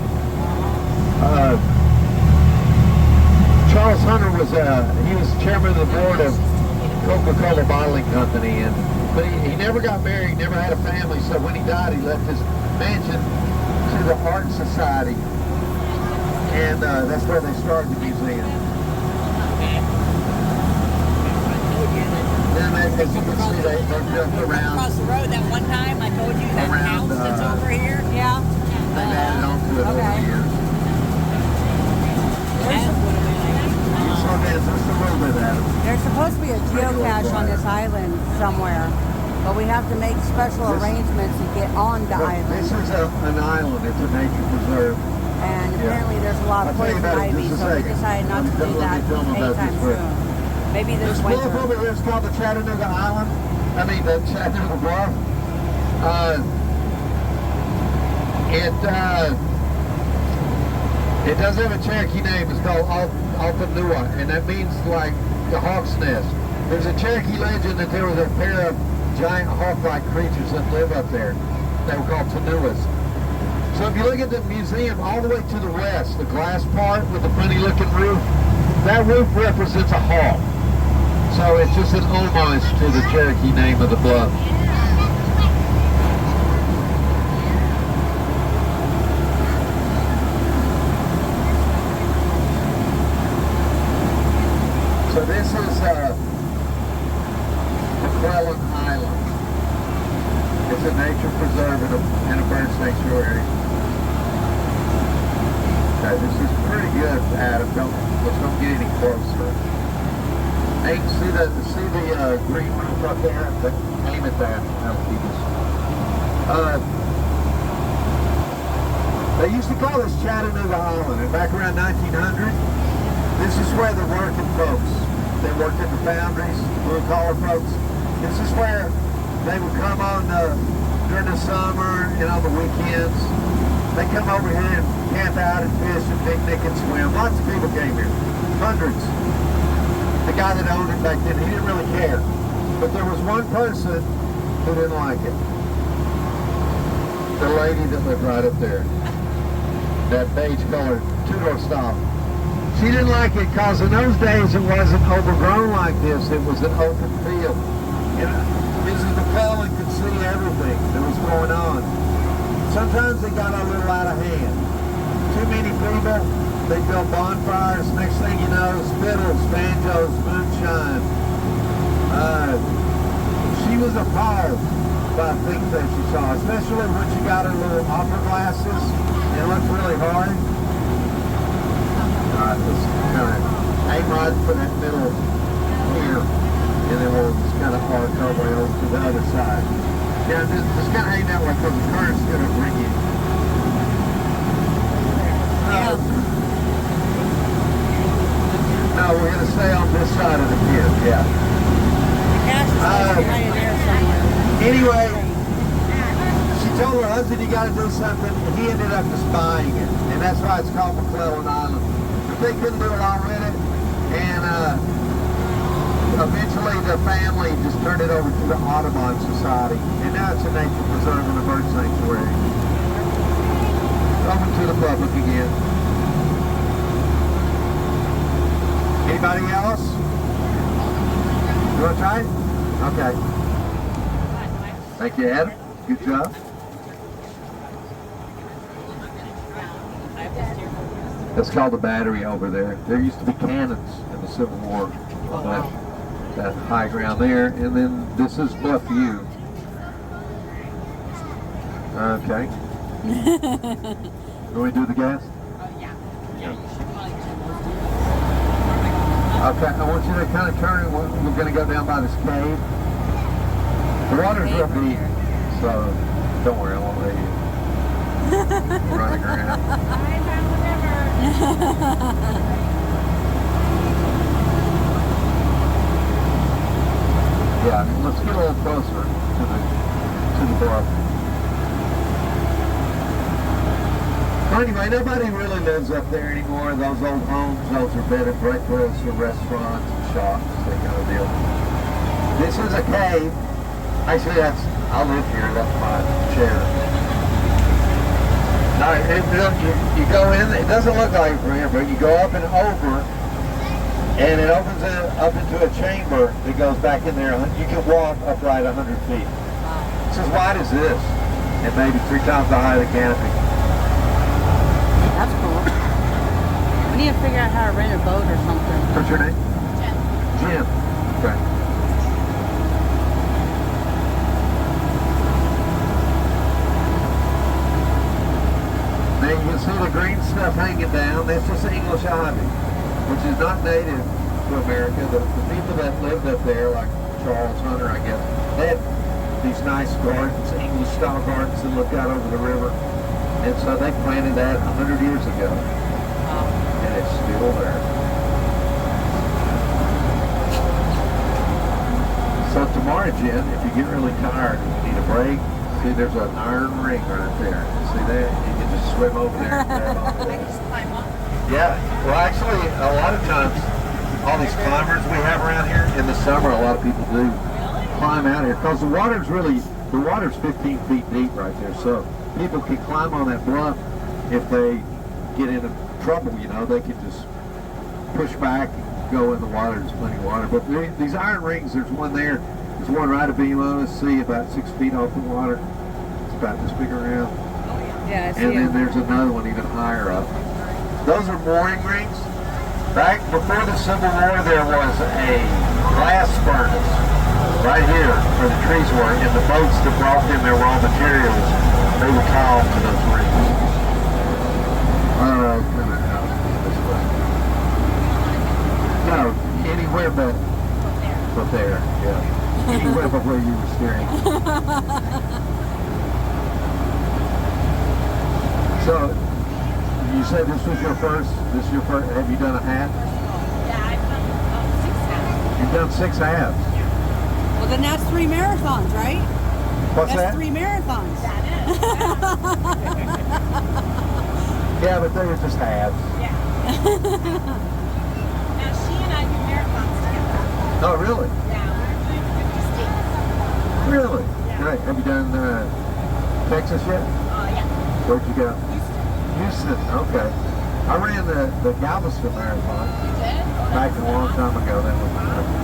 Charles Hunter was chairman of the board of Coca-Cola Bottling Company, and he never got married, never had a family, so when he died, he left his mansion to the Art Society, and that's where they started the museum. Then, as you can see, they built around. Across the road that one time I told you that house that's over here. Yeah. They've added on to it over the years. You saw that just a little bit, Adam. There's supposed to be a geocache on this island somewhere, but we have to make special arrangements to get on the island. This is an island. It's a nature preserve. And apparently there's a lot of poison ivy, so we decided not to do that anytime soon. Maybe this bluff winter. over here is called the Chattanooga Island. The Chattanooga Bluff. It does have a Cherokee name. It's called Alpanua, and that means like the hawk's nest. There's a Cherokee legend that there was a pair of giant hawk-like creatures that live up there. They were called Tanuas. So if you look at the museum all the way to the west, the glass part with the funny-looking roof, that roof represents a hawk. So it's just an homage to the Cherokee name of the bluff. So this is McClellan Island. It's a nature preserve and a bird sanctuary. Okay, this is pretty good, Adam. Let's don't get any closer. Hey, see the green roof up there? Aim at that. They used to call this Chattanooga Island, and back around 1900, this is where the working folks, they worked at the foundries, blue-collar folks. This is where they would come on during the summer and on the weekends. They come over here and camp out and fish and picnic and swim. Lots of people came here, hundreds. The guy that owned it back then, he didn't really care. But there was one person who didn't like it. The lady that lived right up there. That beige-colored two-door stop. She didn't like it because in those days it wasn't overgrown like this. It was an open field. And Mrs. McClellan could see everything that was going on. Sometimes it got a little out of hand. Too many people, they built bonfires. Next thing you know, fiddles, banjos, moonshine. She was appalled by things that she saw, especially when she got her little opera glasses. It looked really hard. Let's kind of aim right for that middle here, and then we'll just kind of arc our way over to the other side. Yeah, just kind of aim that way because the current's going to bring you. No, we're going to stay on this side of the pier, yeah. Anyway, she told her husband, you got to do something. He ended up just buying it, and that's why it's called McClellan Island. But they couldn't do it all with it, and eventually the family just turned it over to the Audubon Society, and now it's a nature preserve and a bird sanctuary. Open to the public again. Anybody else? You want to try it? Okay. Thank you, Adam. Good job. That's called the battery over there. There used to be cannons in the Civil War on that high ground there. And then this is Bluff View. Okay. Do we do the gas? Okay, I want you to kind of turn. We're going to go down by this cave. The water's real deep, so don't worry, I won't let you running around. Yeah, let's get a little closer to the bluff. Well, anyway, nobody really lives up there anymore. Those old homes, those are bed and breakfasts or restaurants and shops, that kind of deal. This is a cave. Actually, I live here, that's my chair. Now, you go in, it doesn't look like it from here, but you go up and over, and it opens it up into a chamber that goes back in there. You can walk upright 100 feet. It's as wide as this, and maybe 3 times the height of the canopy. That's cool. We need to figure out how to rent a boat or something. What's your name? Jim. Okay. Now you can see the green stuff hanging down. That's just English ivy, which is not native to America. The people that lived up there, like Charles Hunter, I guess, they had these nice gardens, English style gardens that looked out over the river. And so they planted that 100 years ago. And it's still there. So tomorrow, Jen, if you get really tired and you need a break, see there's an iron ring right there. See that? You can just swim over there and grab on to that. Yeah. Well, actually, a lot of times, all these climbers we have around here, in the summer, a lot of people do climb out here. Because the water's 15 feet deep right there. So people can climb on that bluff if they get into trouble, you know, they can just push back and go in the water. There's plenty of water. But these iron rings, there's one there. There's one right abeam on us, see, about 6 feet off the water. It's about this big around. Yeah, I see. And then there's another one even higher up. Those are mooring rings. Back before the Civil War, there was a glass furnace right here where the trees were, and the boats that brought in their raw materials, they were tied to those rings. Kind of out this way. No, anywhere but there, yeah. Anywhere but where you were steering. So, you said this was your first, have you done a half? Yeah, I've done 6 halves. You've done 6 halves. Well, then that's 3 marathons, right? What's That's that? 3 marathons. That is. Yeah, but they were just halves. Yeah. Now she and I do marathons together. Oh, really? Yeah, we're doing 50 states. Really? Yeah. Great. Have you done Texas yet? Yeah. Where'd you go? Houston. Houston. Okay. I ran the Galveston Marathon You did? back a long time ago. That was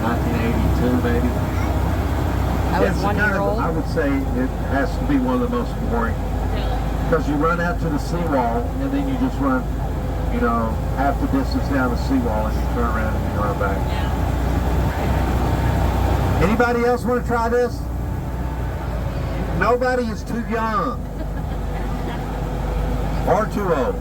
1982, maybe. I was It's 1 kind year of- old. I would say it has to be one of the most boring. Because you run out to the seawall and then you just run, you know, half the distance down the seawall and you turn around and you run back. Anybody else want to try this? Nobody is too young or too old.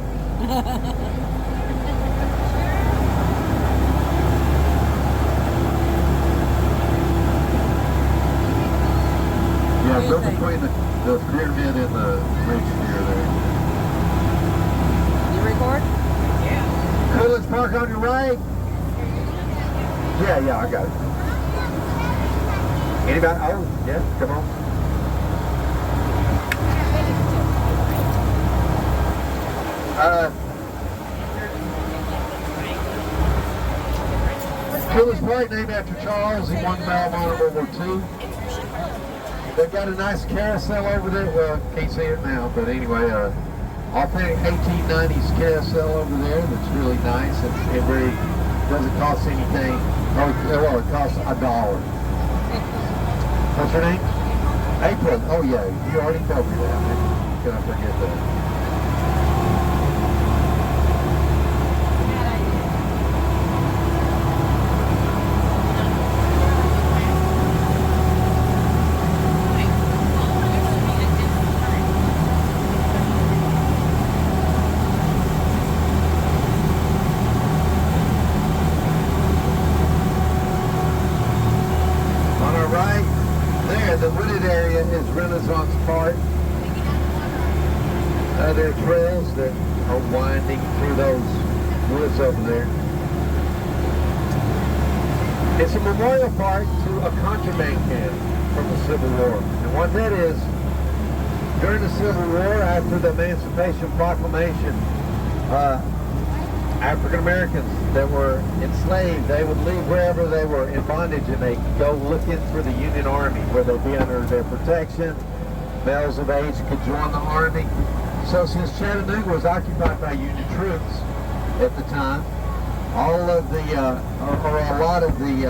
Yeah, go between the pyramid and the ridge pier there. You record? Coolidge Park on your right? Yeah, I got it. Anybody? Oh, yeah, come on. Wolvespirit named after Charles. He won the Medal of Honor World War II. They've got a nice carousel over there. Well, can't see it now, but anyway, authentic 1890s carousel over there that's really nice and it very doesn't cost anything. Oh, well, it costs $1. What's your name? April. Oh yeah, you already told me that. How can I forget that? The wooded area is Renaissance Park. There are trails that are winding through those woods over there. It's a memorial park to a contraband camp from the Civil War. And what that is, during the Civil War, after the Emancipation Proclamation, African Americans that were enslaved, they would leave wherever they were in bondage and they go looking for the Union Army where they'd be under their protection. Males of age could join the Army. So since Chattanooga was occupied by Union troops at the time, all of the, or a lot of the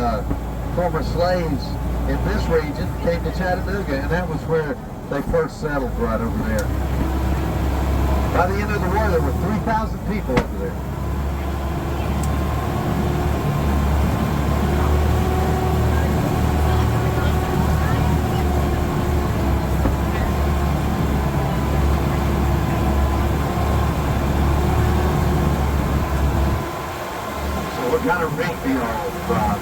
former slaves in this region came to Chattanooga, and that was where they first settled, right over there. By the end of the war, there were 3,000 people over there. What kind of rig do you all drive?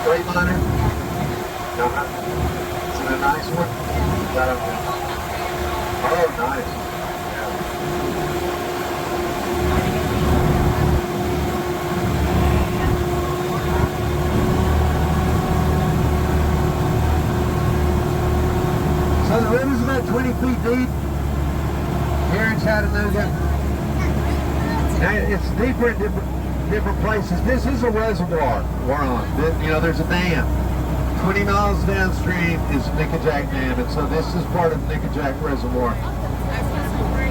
Freightliner? Is it a nice one? Oh, nice. Yeah. So the river's about 20 feet deep here in Chattanooga. Now, it's deeper in different places. This is a reservoir we're on. You know, there's a dam. 20 miles downstream is Nickajack Dam, and so this is part of Nickajack Reservoir.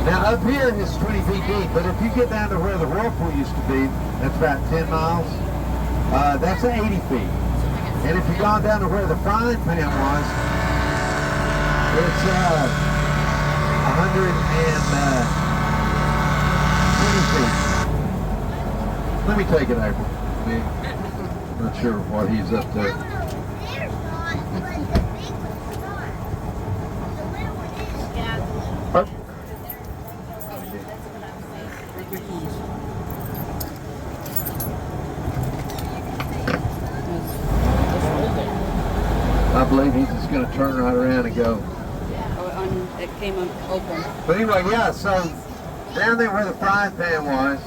Now, up here it's 20 feet deep, but if you get down to where the whirlpool used to be, that's about 10 miles, that's 80 feet. And if you've gone down to where the frying pan was, it's 120 feet. Let me take it, April. I'm not sure what he's up to. Oh. I believe he's just going to turn right around and go. It came open. But anyway, yeah, so down there where the frying pan was,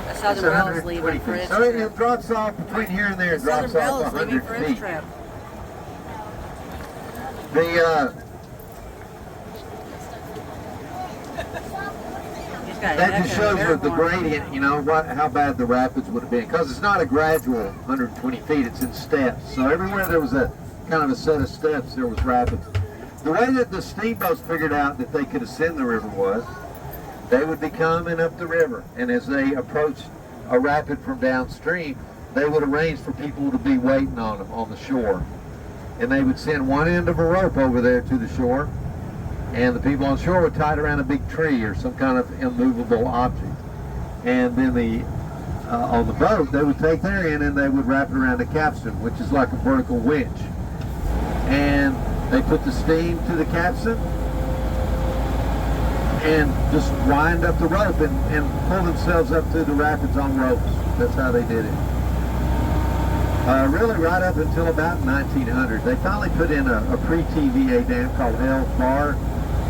That's how the Bell's leaving for its so trip. it drops off between here and there. It drops off 100 feet. That just shows with the gradient, you know, how bad the rapids would have been. Because it's not a gradual 120 feet, it's in steps. So everywhere there was a kind of a set of steps, there was rapids. The way that the steamboats figured out that they could ascend the river was, they would be coming up the river, and as they approached a rapid from downstream, they would arrange for people to be waiting on them on the shore. And they would send one end of a rope over there to the shore, and the people on shore would tie it around a big tree or some kind of immovable object. And then on the boat, they would take their end and they would wrap it around a capstan, which is like a vertical winch. And they put the steam to the capstan and just wind up the rope and pull themselves up through the rapids on ropes. That's how they did it. Really right up until about 1900. They finally put in a pre-TVA dam called El Bar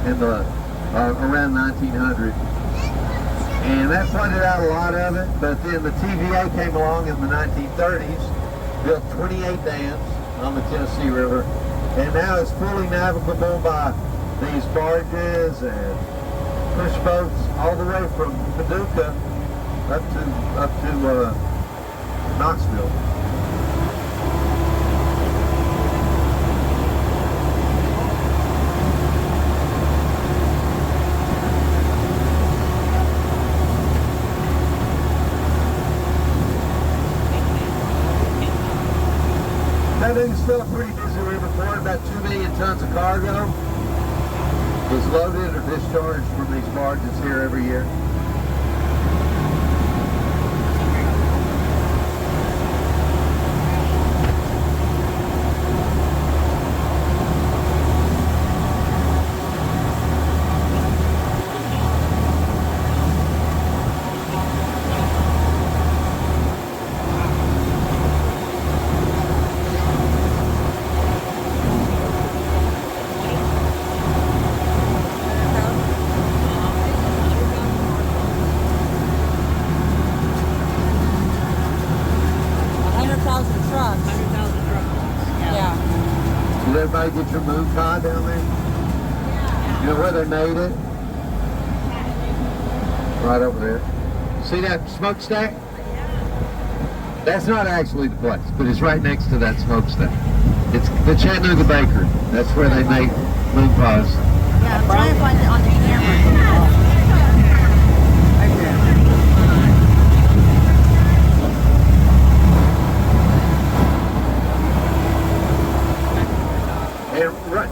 in around 1900. And that flooded out a lot of it, but then the TVA came along in the 1930s, built 28 dams on the Tennessee River, and now it's fully navigable by these barges and push boats all the way from Paducah up to Knoxville. Chattanooga's still a pretty busy river port. About 2 million tons of cargo is loaded or discharged from these barges here every year. Did everybody get your moon pie down there? Yeah. You know where they made it? Right over there. See that smokestack? That's not actually the place, but it's right next to that smokestack. It's the Chattanooga Bakery. That's where they make moon pies. Yeah, I'm trying to find it on the camera.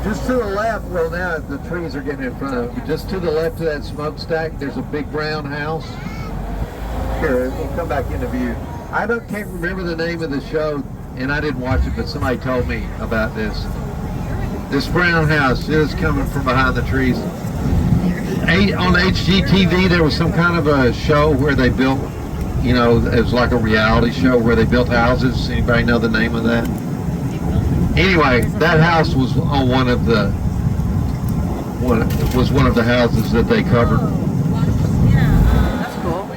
Just to the left, well now the trees are getting in front of it, just to the left of that smokestack, there's a big brown house. Here, we'll come back into view. Can't remember the name of the show, and I didn't watch it, but somebody told me about this. This brown house is coming from behind the trees. On HGTV, there was some kind of a show where they built, you know, it was like a reality show where they built houses. Anybody know the name of that? Anyway, that house was on one of the houses that they covered. That's cool.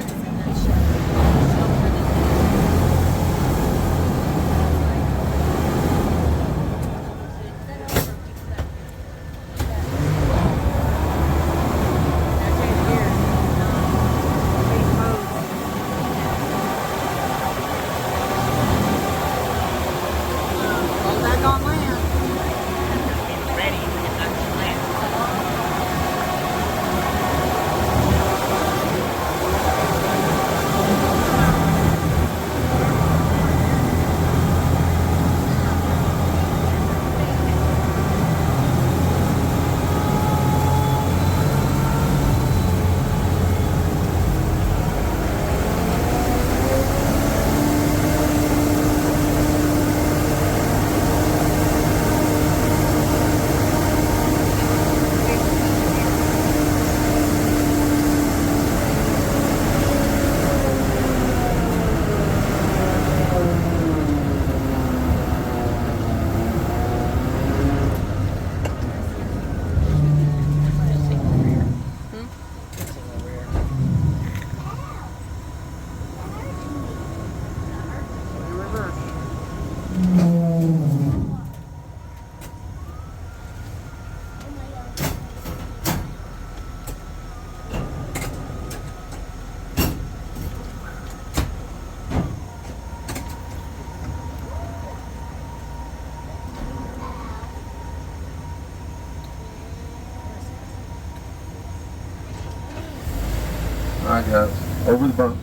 All right, guys, over the bump.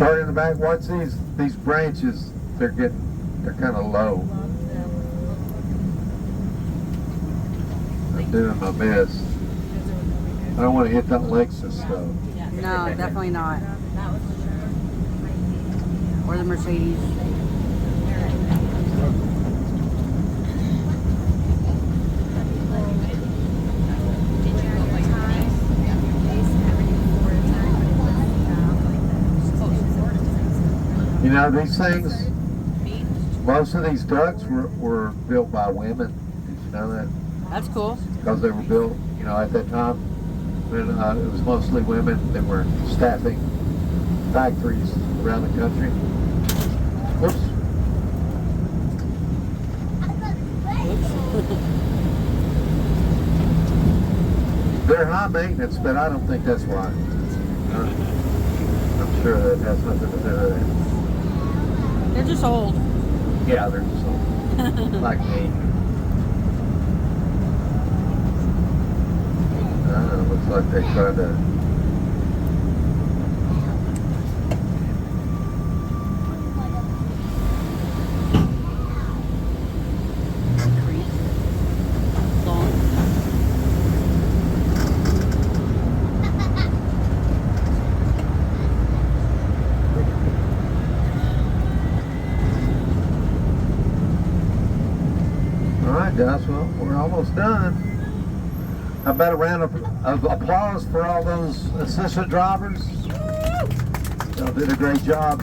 Sorry in the back, watch these branches, they're kind of low. I'm doing my best. I don't want to hit that Lexus though. No, definitely not. That was Or the Mercedes. You know, these things, most of these ducks were built by women. Did you know that? That's cool. Because they were built, you know, at that time when it was mostly women that were staffing factories around the country. Whoops. They're high maintenance, but I don't think that's why. I'm sure that has nothing to do with it. They're just old. Yeah, they're just old. Like me. Looks like they tried to. Guys, well, we're almost done. How about a round of applause for all those assistant drivers? Y'all did a great job.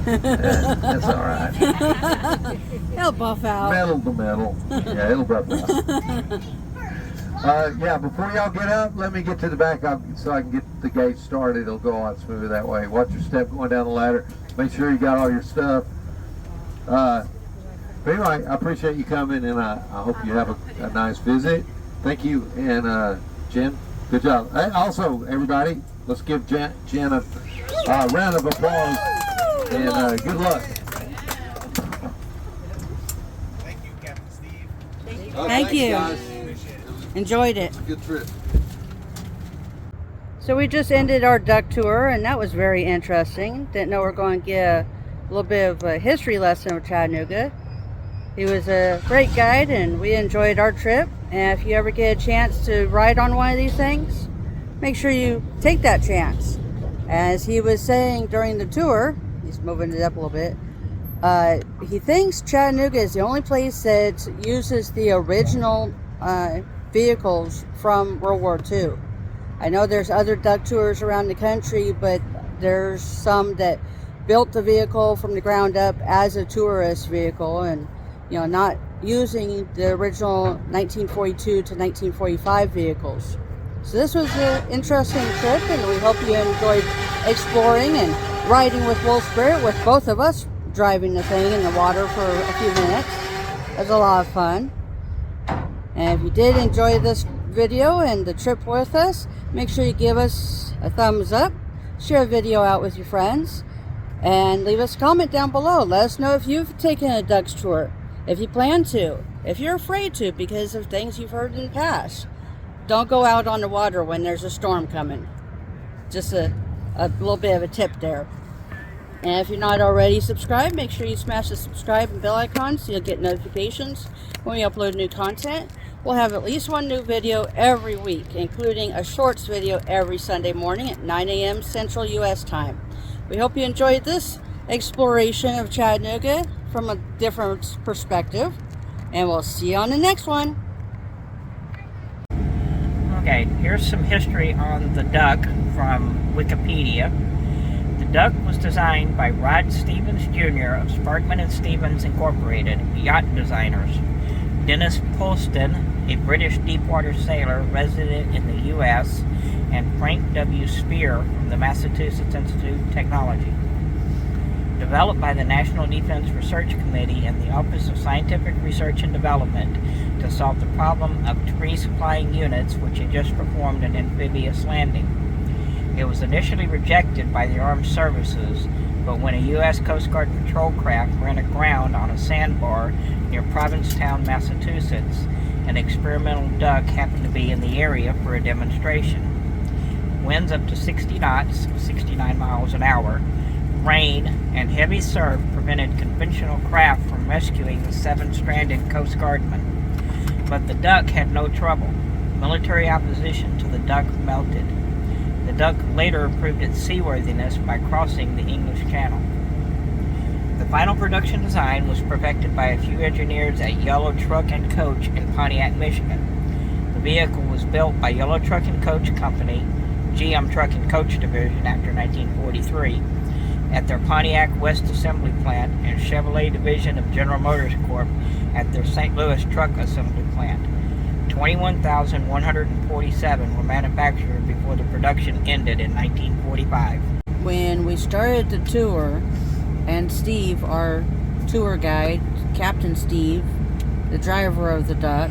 That's all right. They'll buff out. Metal to metal. Yeah, it'll buff out. Yeah, before y'all get up, let me get to the back so I can get the gate started. It'll go on smooth that way. Watch your step going down the ladder. Make sure you got all your stuff. But anyway, I appreciate you coming, and I hope you have a nice visit. Thank you, and Jen, good job. Hey, also, everybody, let's give Jen a round of applause, and good luck. Thank you, Captain Steve. Thank you. Guys. Enjoyed it. Good trip. So we just ended our duck tour, and that was very interesting. Didn't know we were going to get a little bit of a history lesson with Chattanooga. He was a great guide, and we enjoyed our trip. And if you ever get a chance to ride on one of these things, make sure you take that chance. As he was saying during the tour, he's moving it up a little bit, he thinks Chattanooga is the only place that uses the original vehicles from World War II. I know there's other duck tours around the country, but there's some that built the vehicle from the ground up as a tourist vehicle, and you know, not using the original 1942 to 1945 vehicles. So this was an interesting trip, and we hope you enjoyed exploring and riding with Wolvespirit, with both of us driving the thing in the water for a few minutes. It was a lot of fun. And if you did enjoy this video and the trip with us, make sure you give us a thumbs up, share the video out with your friends, and leave us a comment down below. Let us know if you've taken a ducks tour, if you plan to, if you're afraid to because of things you've heard in the past. Don't go out on the water when there's a storm coming. Just a little bit of a tip there. And if you're not already subscribed, make sure you smash the subscribe and bell icon so you'll get notifications when we upload new content. We'll have at least one new video every week, including a shorts video every Sunday morning at 9 a.m. Central U.S. time. We hope you enjoyed this exploration of Chattanooga from a different perspective, and we'll see you on the next one. Okay, here's some history on the duck from Wikipedia. The duck was designed by Rod Stephens Jr. of Sparkman Stephens Incorporated, yacht designers. Dennis Puleston, a British deepwater sailor resident in the U.S., and Frank W. Speir from the Massachusetts Institute of Technology. Developed by the National Defense Research Committee and the Office of Scientific Research and Development to solve the problem of resupplying units which had just performed an amphibious landing. It was initially rejected by the armed services, but when a U.S. Coast Guard patrol craft ran aground on a sandbar near Provincetown, Massachusetts, an experimental duck happened to be in the area for a demonstration. Winds up to 60 knots, 69 miles an hour, rain, and heavy surf prevented conventional craft from rescuing the 7 stranded Coast Guardsmen. But the Duck had no trouble. Military opposition to the Duck melted. The Duck later proved its seaworthiness by crossing the English Channel. The final production design was perfected by a few engineers at Yellow Truck and Coach in Pontiac, Michigan. The vehicle was built by Yellow Truck and Coach Company, GM Truck and Coach Division after 1943, at their Pontiac West Assembly Plant, and Chevrolet Division of General Motors Corp. At their St. Louis Truck Assembly Plant. 21,147 were manufactured before the production ended in 1945. When we started the tour, and Steve, our tour guide, Captain Steve, the driver of the Duck,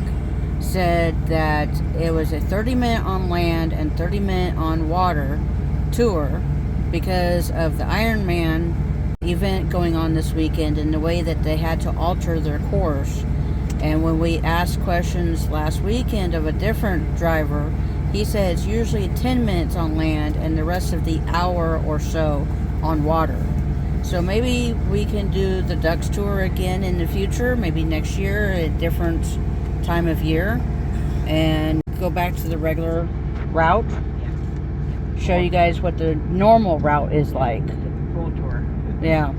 said that it was a 30-minute on land and 30-minute on water tour because of the Ironman event going on this weekend and the way that they had to alter their course. And when we asked questions last weekend of a different driver, he said it's usually 10 minutes on land and the rest of the hour or so on water. So maybe we can do the Ducks Tour again in the future, maybe next year at a different time of year, and go back to the regular route. Show you guys what the normal route is like. Full tour. Yeah.